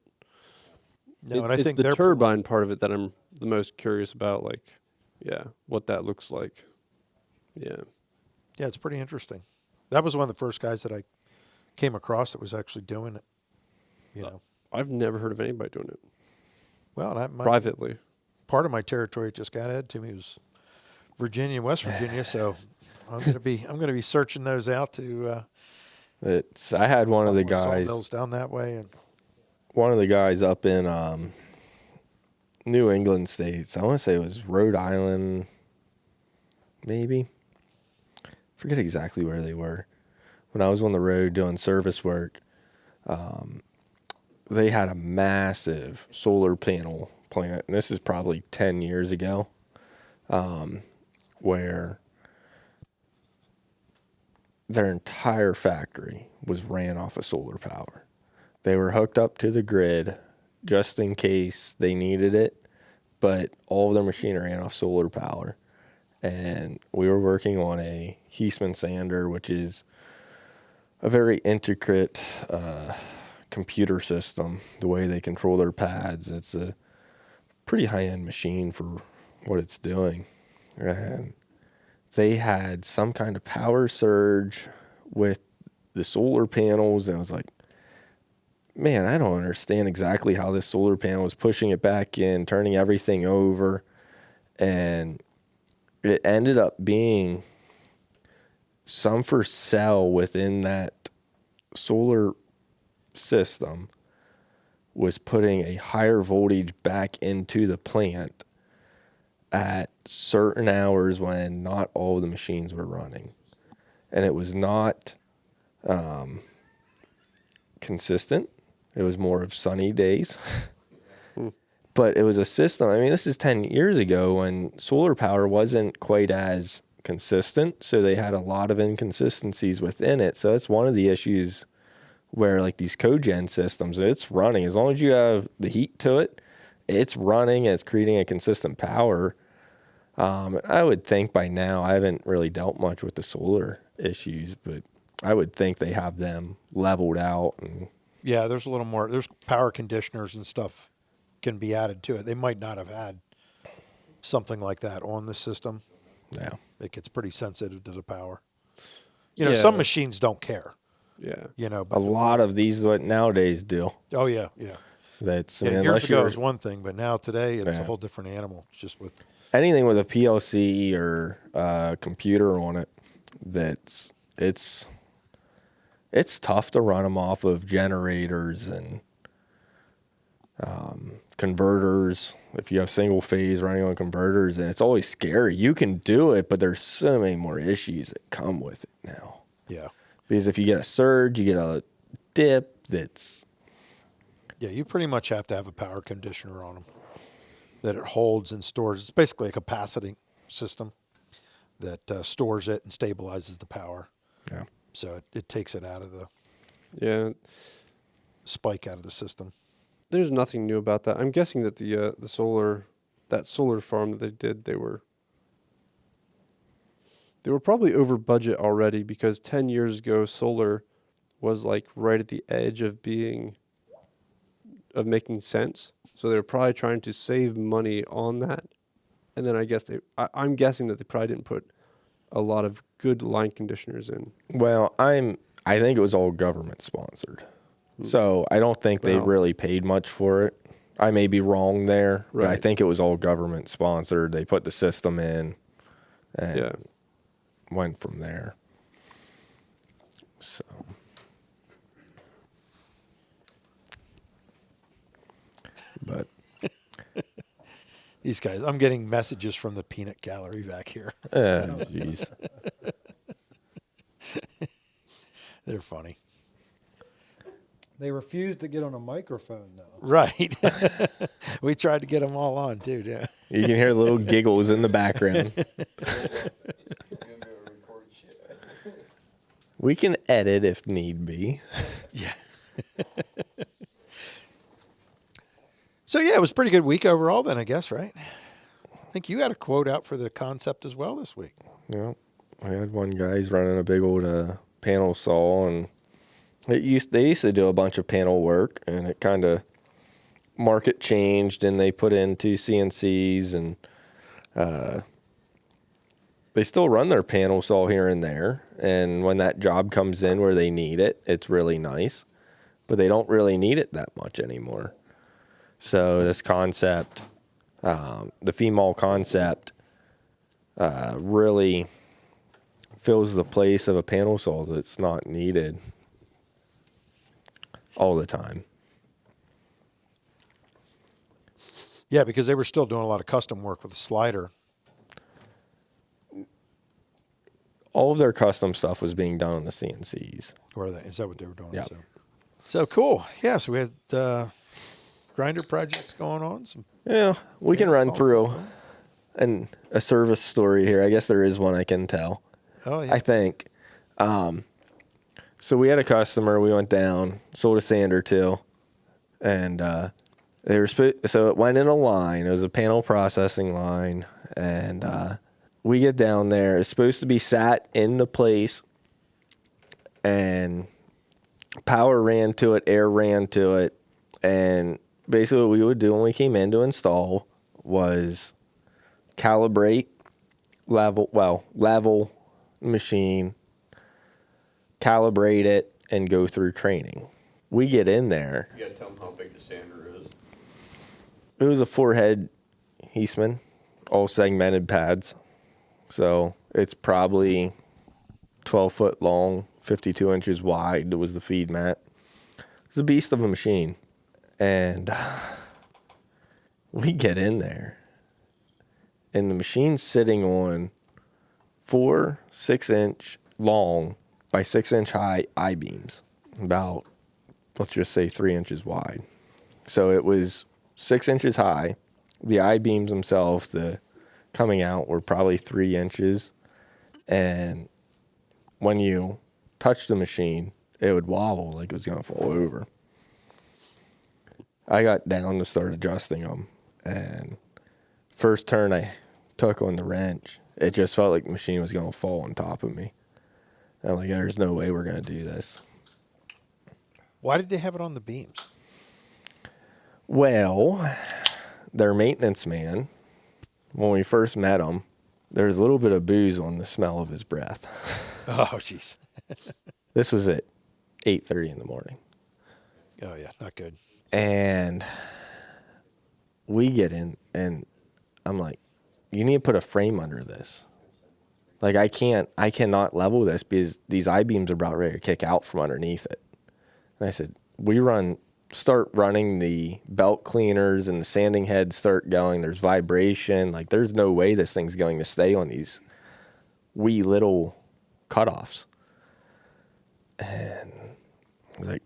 No, and I it's think the they're turbine part of it that I'm the most curious about, like, what that looks like. Yeah. Yeah, it's pretty interesting. That was one of the first guys that I came across that was actually doing it. I've never heard of anybody doing it Well, that might privately. part of my territory it just got added to me was Virginia and West Virginia, so I'm gonna be searching those out to I had one of the more guys. sawmills down that way, and One of the guys up in New England states. I want to say it was Rhode Island, maybe. Forget exactly where they were. When I was on the road doing service work, they had a massive solar panel plant, and this is probably 10 years ago, where their entire factory was ran off of solar power. They were hooked up to the grid just in case they needed it, but all of their machinery ran off solar power. And we were working on a Heisman sander, which is a very intricate computer system, the way they control their pads. It's a pretty high-end machine for what it's doing. And they had some kind of power surge with the solar panels. And I was like, man, I don't understand exactly how this solar panel is pushing it back in, turning everything over. And it ended up being some for cell within that solar system was putting a higher voltage back into the plant at certain hours when not all the machines were running. And it was not consistent. It was more of sunny days. But it was a system. I mean, this is 10 years ago when solar power wasn't quite as consistent. So they had a lot of inconsistencies within it. So that's one of the issues where, like, these cogen systems, it's running. As long as you have the heat to it, it's running and it's creating a consistent power. I would think by now, I haven't really dealt much with the solar issues, but I would think they have them leveled out. And Yeah, there's a little more. There's power conditioners and stuff can be added to it. They might not have had something like that on the system. yeah. It gets pretty sensitive to the power. You know, Yeah. some machines don't care. Yeah. You know, A but lot of these what nowadays do. oh yeah, yeah. That's, I Yeah, mean, years unless ago it you're was one thing, but now today it's a Yeah. whole different animal. It's just with anything with a PLC or a computer on it, it's tough to run them off of generators and converters. If you have single phase running on converters, and it's always scary. You can do it, but there's so many more issues that come with it now. yeah. Because if you get a surge, you get a dip. That's Yeah, you pretty much have to have a power conditioner on them that it holds and stores. It's basically a capacity system that stores it and stabilizes the power. yeah. So it takes it out of the Yeah. spike out of the system. There's nothing new about that. I'm guessing that the solar farm that they did, they were probably over budget already, because 10 years ago solar was like right at the edge of making sense. So they were probably trying to save money on that. And then I guess I'm guessing that they probably didn't put a lot of good line conditioners in. Well, I think it was all government sponsored. So I don't think they Wow. really paid much for it. I may be wrong there, but I Right. think it was all government sponsored. They put the system in and Yeah. went from there. So but These guys, I'm getting messages from the peanut gallery back here. jeez. They're funny. They refuse to get on a microphone, though. Right. We tried to get them all on, too. Yeah. You can hear little giggles in the background. We can edit if need be. Yeah. So, yeah, it was a pretty good week overall then, I guess, right? I think you had a quote out for the concept as well this week. Yeah, I had one guy's running a big old panel saw, and they used to do a bunch of panel work, and it kind of market changed, and they put in 2 CNCs, and they still run their panel saw here and there. And when that job comes in where they need it, it's really nice, but they don't really need it that much anymore. So this concept, the female concept, really fills the place of a panel saw that's not needed all the time. Yeah, because they were still doing a lot of custom work with the slider. All of their custom stuff was being done on the CNCs. Or is that what they were doing? Yep. So cool. Yeah, so we had grinder projects going on. Yeah, we can panel run saws through going a service story here. I guess there is one I can tell. on. Oh, yeah. I think. So we had a customer. We went down, sold a sander to, and they were so it went in a line. It was a panel processing line, and we get down there. It's supposed to be sat in the place, and power ran to it, air ran to it, and basically what we would do when we came in to install was calibrate level the machine, calibrate it, and go through training. We get in there. You gotta tell them how big the sander is. It was a 4-head Eastman, all segmented pads. So it's probably 12 foot long, 52 inches wide was the feed mat. It's a beast of a machine. And we get in there, and the machine's sitting on 4 6-inch long by 6-inch high I-beams, about, let's just say 3 inches wide. So it was 6 inches high. The I-beams themselves, the coming out, were probably 3 inches. And when you touch the machine, it would wobble like it was going to fall over. I got down to start adjusting them. And first turn I took on the wrench, it just felt like the machine was going to fall on top of me. And I'm like, there's no way we're going to do this. Why did they have it on the beams? Well, their maintenance man, when we first met him, there was a little bit of booze on the smell of his breath. Oh, jeez. This was at 8:30 in the morning. Oh, yeah, not good. And we get in, and I'm like, you need to put a frame under this. Like, I cannot level this because these I-beams are about ready to kick out from underneath it. And I said, start running the belt cleaners and the sanding heads start going. There's vibration. Like, there's no way this thing's going to stay on these wee little cutoffs. And I was like,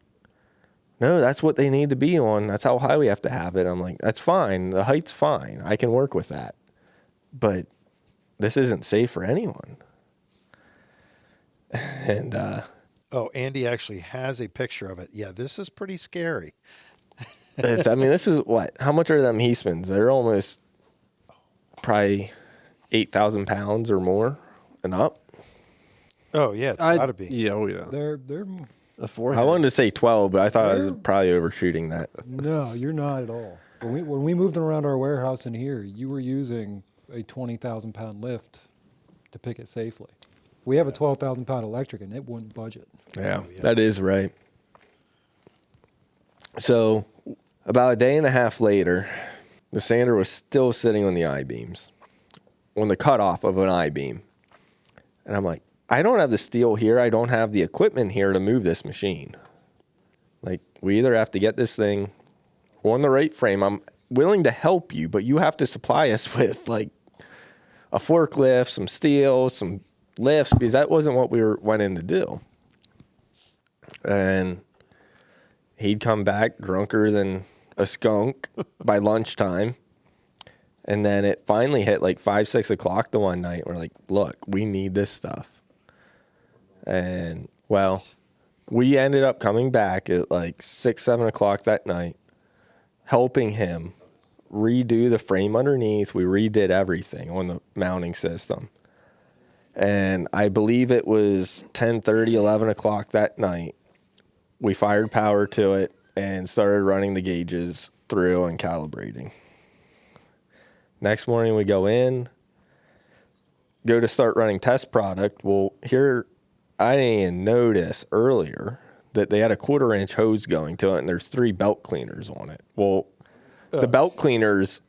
no, that's what they need to be on. That's how high we have to have it. I'm like, that's fine. The height's fine. I can work with that. But this isn't safe for anyone. And Oh, Andy actually has a picture of it. Yeah, this is pretty scary. this is what? How much are them Eastmans? They're almost probably 8,000 pounds or more and up. Oh, yeah, it's got to be. Yeah, oh yeah. They're A 4-head. I wanted to say 12, but I thought I was They're- probably overshooting that. no, you're not at all. When we moved them around our warehouse in here, you were using a 20,000 pound lift to pick it safely. We have a 12,000 pound electric, and it wouldn't budge it. Yeah, yeah. that is right. So about a day and a half later, the sander was still sitting on the I-beams, on the cutoff of an I-beam. And I'm like, I don't have the steel here. I don't have the equipment here to move this machine. Like, we either have to get this thing on the right frame. I'm willing to help you, but you have to supply us with, like, a forklift, some steel, some lifts, because that wasn't what we went in to do. And he'd come back drunker than a skunk by lunchtime. And then it finally hit like 5, 6 o'clock the one night. We're like, look, we need this stuff. And, well, we ended up coming back at like 6, 7 o'clock that night, helping him redo the frame underneath. We redid everything on the mounting system. And I believe it was 10:30, 11 o'clock that night. We fired power to it and started running the gauges through and calibrating. Next morning we go to start running test product. Well, here, I didn't even notice earlier that they had a 1/4-inch hose going to it, and there's 3 belt cleaners on it. Well, the belt cleaners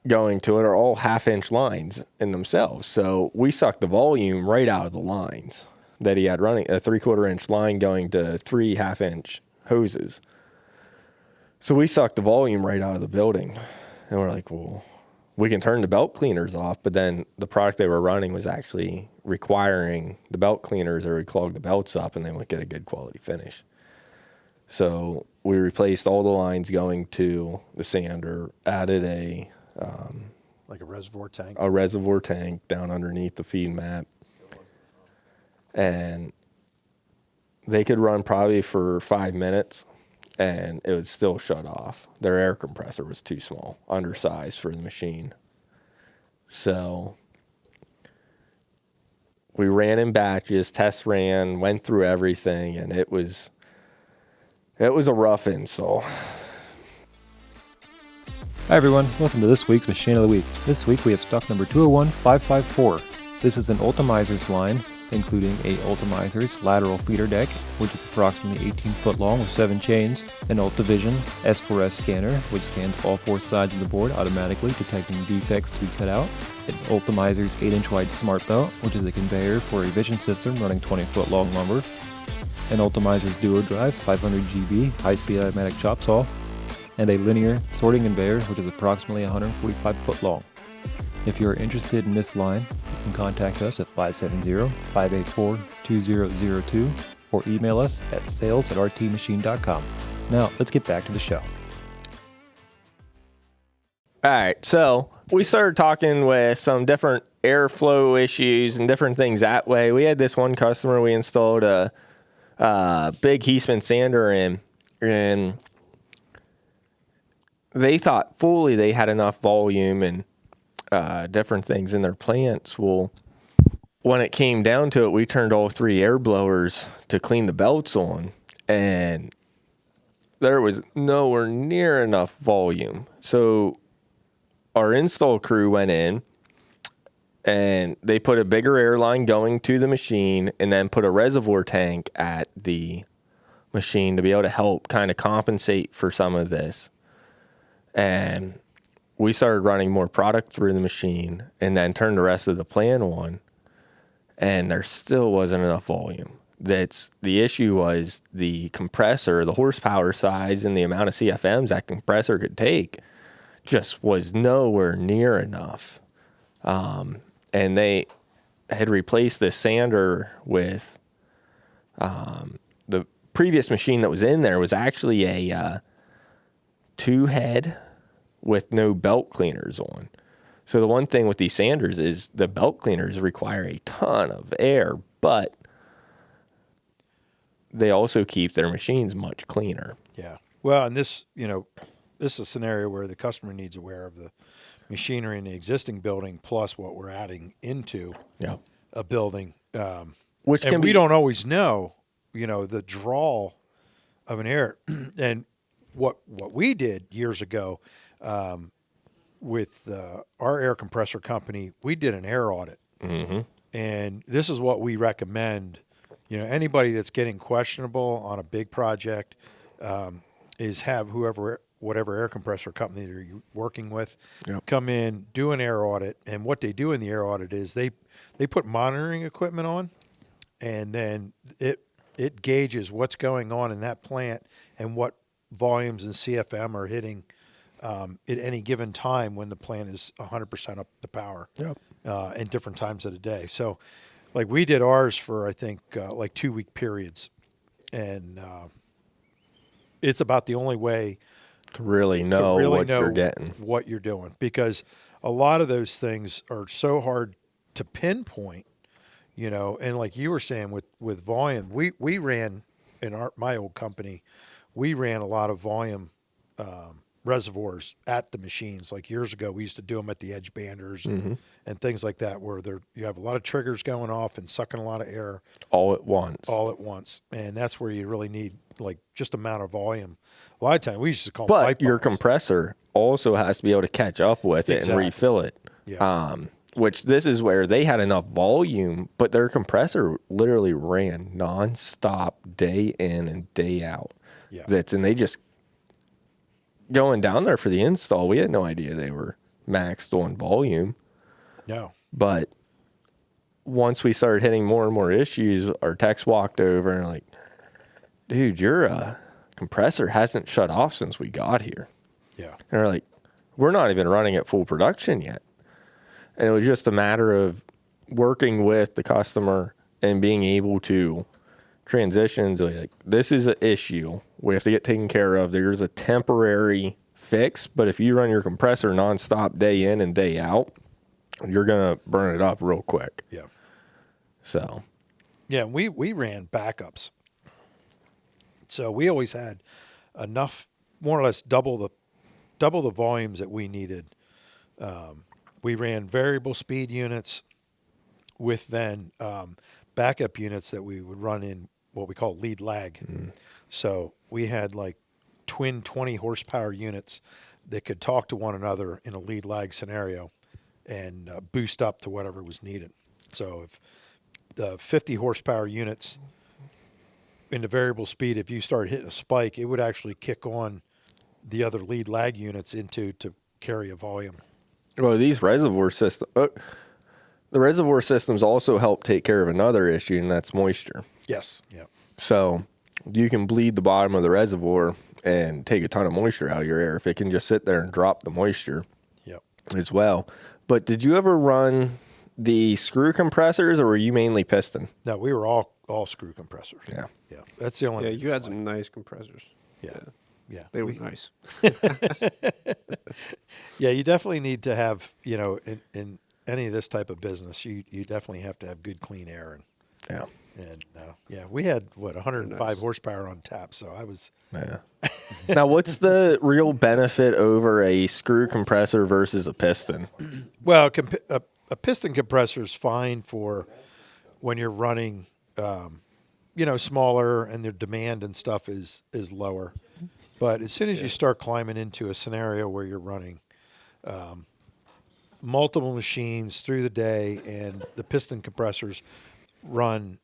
going to it are all 1/2-inch lines in themselves. So we sucked the volume right out of the lines that he had running, a 3/4-inch line going to 3 1/2-inch hoses. So we sucked the volume right out of the building. And we're like, well, we can turn the belt cleaners off, but then the product they were running was actually requiring the belt cleaners or would clog the belts up and they wouldn't get a good quality finish. So we replaced all the lines going to the sander, added Like a reservoir tank. a reservoir tank down underneath the feed mat. And they could run probably for 5 minutes and it would still shut off. Their air compressor was too small, undersized for the machine. So we ran in batches, test ran, went through everything, and it was a rough install. Hi everyone, welcome to this week's Machine of the Week. This week we have stock number 201554. This is an Ultimizers line, including a Ultimizers lateral feeder deck, which is approximately 18 foot long with 7 chains, an Ultivision S4S scanner, which scans all 4 sides of the board automatically, detecting defects to be cut out, an Ultimizers 8-inch wide smart belt, which is a conveyor for a vision system running 20 foot long lumber, an Ultimizers Duo Drive 500 GB high-speed automatic chop saw, and a linear sorting conveyor, which is approximately 145 foot long. If you are interested in this line, you can contact us at 570-584-2002 or email us at sales@rtmachine.com. Now, let's get back to the show. All right, so we started talking with some different airflow issues and different things that way. We had this one customer, we installed a big Heisman sander in, and they thought fully they had enough volume and different things in their plants. Well, when it came down to it, we turned all 3 air blowers to clean the belts on, and there was nowhere near enough volume. So our install crew went in and they put a bigger air line going to the machine and then put a reservoir tank at the machine to be able to help kind of compensate for some of this. And we started running more product through the machine and then turned the rest of the plan on, and there still wasn't enough volume. The issue was the compressor, the horsepower size and the amount of CFMs that compressor could take just was nowhere near enough. And they had replaced this sander with the previous machine that was in there was actually a 2-head with no belt cleaners on. So the one thing with these sanders is the belt cleaners require a ton of air, but they also keep their machines much cleaner. Yeah. Well, and this is a scenario where the customer needs aware of the machinery in the existing building plus what we're adding into a building. Which and we don't always know, the draw of an air. And what we did years ago with our air compressor company, we did an air audit. Mm-hmm. And this is what we recommend. Anybody that's getting questionable on a big project is have whatever air compressor company they're working with come in, do an air audit. And what they do in the air audit is they put monitoring equipment on, and then it gauges what's going on in that plant and what volumes and CFM are hitting at any given time when the plant is 100% up the power in different times of the day. So like we did ours for, I think, like 2-week periods. And it's about the only way to really know you're getting. What you're doing, because a lot of those things are so hard to pinpoint, and like you were saying with volume, we ran in my old company, we ran a lot of volume reservoirs at the machines. Like years ago, we used to do them at the edge banders and things like that, where you have a lot of triggers going off and sucking a lot of air all at once. And that's where you really need like just amount of volume. A lot of times we used to call but them pipe your bubbles. Compressor also has to be able to catch up with it and refill it. Yeah. Which this is where they had enough volume, but their compressor literally ran nonstop day in and day out. Yeah. And they just going down there for the install, we had no idea they were maxed on volume. No. But once we started hitting more and more issues, our techs walked over and like, dude, your compressor hasn't shut off since we got here. Yeah. And they're like, we're not even running at full production yet. And it was just a matter of working with the customer and being able to transition to like, this is an issue we have to get taken care of. There's a temporary fix, but if you run your compressor nonstop day in and day out, you're going to burn it up real quick. Yeah. So. Yeah, we ran backups. So we always had enough, more or less double the volumes that we needed. We ran variable speed units with then backup units that we would run in what we call lead lag. So we had like twin 20 horsepower units that could talk to one another in a lead lag scenario and boost up to whatever was needed. So if the 50 horsepower units in the variable speed, if you start hitting a spike, it would actually kick on the other lead lag units to carry a volume. Well, these reservoir systems, the reservoir systems also help take care of another issue, and that's moisture. Yes. Yeah. So you can bleed the bottom of the reservoir and take a ton of moisture out of your air if it can just sit there and drop the moisture Yep. as well. But did you ever run the screw compressors, or were you mainly piston? No, we were all screw compressors. Yeah. Yeah. That's the only. Yeah, you had some nice compressors. Yeah. Yeah. They were nice. Yeah, you definitely need to have, in any of this type of business, you definitely have to have good clean air. Yeah. And we had 105 Nice. horsepower on tap, so I was. Yeah. Now, what's the real benefit over a screw compressor versus a piston? Well, a piston compressor is fine for when you're running, smaller and their demand and stuff is lower. But as soon as you start climbing into a scenario where you're running multiple machines through the day and the piston compressors run,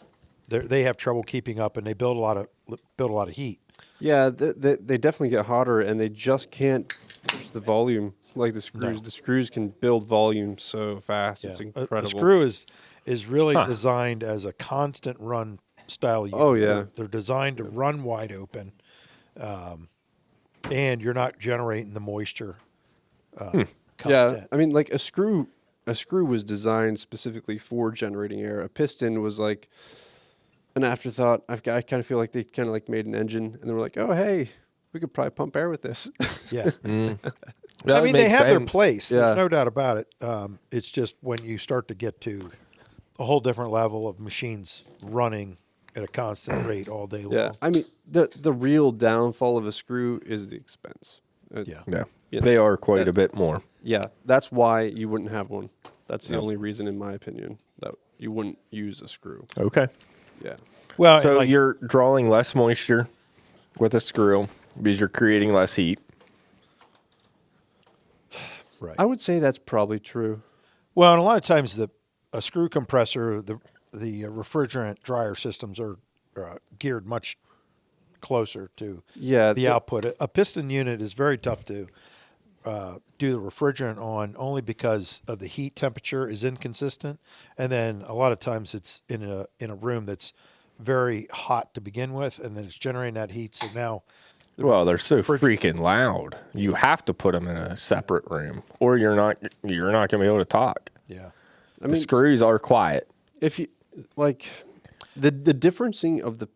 they have trouble keeping up and they build a lot of heat. Yeah, they definitely get hotter, and they just can't push the volume like the screws. No. The screws can build volume so fast. Yeah. It's A incredible. screw is really designed as a constant run style unit. Oh, yeah. They're designed to run wide open, and you're not generating the moisture content. Yeah, I mean, like a screw was designed specifically for generating air. A piston was like an afterthought. I kind of feel like they kind of like made an engine, and they were like, "Oh, hey, we could probably pump air with this." Yeah. That I mean, they makes have their sense. place. Yeah. There's no doubt about it. It's just when you start to get to a whole different level of machines running at a constant rate all day long. Yeah, I mean, the real downfall of a screw is the expense. Yeah. Yeah. Yeah. They are quite a bit more. Yeah, that's why you wouldn't have one. That's the only reason, in my opinion, that you wouldn't use a screw. Okay. Yeah. Well, So and like, you're drawing less moisture with a screw because you're creating less heat. right. I would say that's probably true. Well, and a lot of times a screw compressor, the refrigerant dryer systems are geared much closer to Yeah, the output. A piston unit is very tough to do the refrigerant on, only because of the heat temperature is inconsistent, and then a lot of times it's in a room that's very hot to begin with, and then it's generating that heat. So now, Well, they're so freaking loud. You have to put them in a separate room, or you're not going to be able to talk. yeah, I The mean, screws are quiet. if you like the differencing of the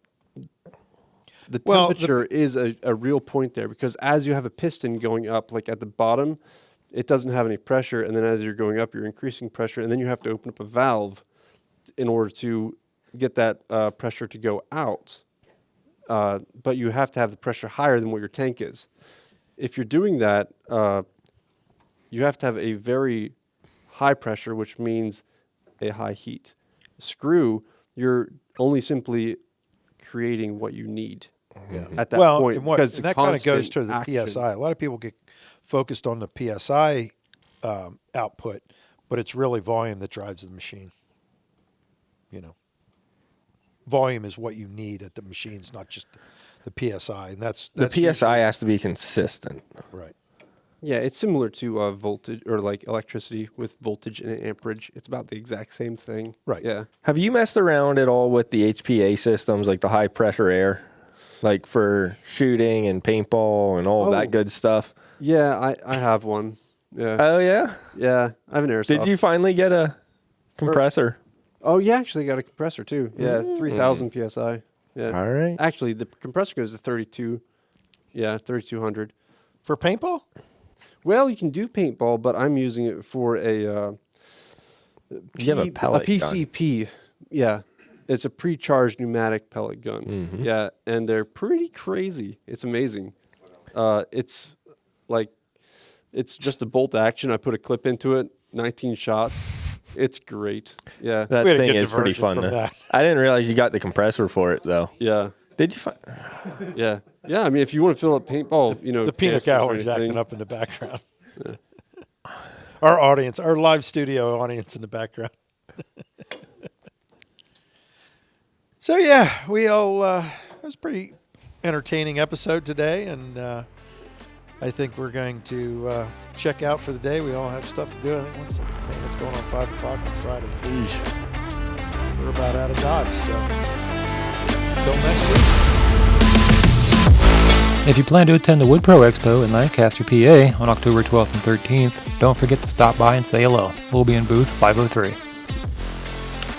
Well, temperature is a real point there, because as you have a piston going up, like at the bottom, it doesn't have any pressure, and then as you're going up, you're increasing pressure, and then you have to open up a valve in order to get that pressure to go out. But you have to have the pressure higher than what your tank is. If you're doing that, you have to have a very high pressure, which means a high heat. Screw, you're only simply creating what you need at that point, and because and that kind of goes to constant the action. PSI. A lot of people get focused on the PSI output, but it's really volume that drives the machine. Volume is what you need at the machines, not just the PSI, and that's The PSI usually- has to be consistent. right. Yeah, it's similar to voltage or like electricity with voltage and amperage. It's about the exact same thing. Right. Yeah. Have you messed around at all with the HPA systems, like the high pressure air, like for shooting and paintball and all Oh. that good stuff? Yeah, I have one. Yeah. Oh yeah. Yeah, I have an airsoft. Did you finally get a compressor? Oh, you actually got a compressor too. Yeah, 3,000 PSI. Yeah. All right. Actually, the compressor goes to 32. Yeah, 3,200. For paintball? Well, you can do paintball, but I'm using it for a You have a pellet gun. PCP. Yeah, it's a pre-charged pneumatic pellet gun. Mm-hmm. Yeah, and they're pretty crazy. It's amazing. It's just a bolt action. I put a clip into it, 19 shots. It's great. Yeah, That We had a thing good is pretty diversion fun. from To- that. I didn't realize you got the compressor for it though. yeah. Did you find? Yeah. Yeah. I mean, if you want to fill up paintball, The peanut canisters or gallery's acting anything. up in the background. Our audience, our live studio audience in the background. So yeah, we all it was a pretty entertaining episode today, and I think we're going to check out for the day. We all have stuff to do. I think it's going on 5 o'clock on Friday, so we're about out of Dodge. So until next week. If you plan to attend the WoodPro Expo in Lancaster, PA on October 12th and 13th, don't forget to stop by and say hello. We'll be in booth 503.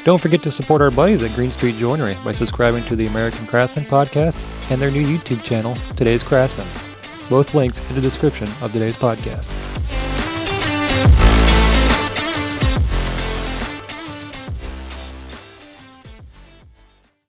Don't forget to support our buddies at Green Street Joinery by subscribing to the American Craftsman podcast and their new YouTube channel, Today's Craftsman. Both links in the description of today's podcast.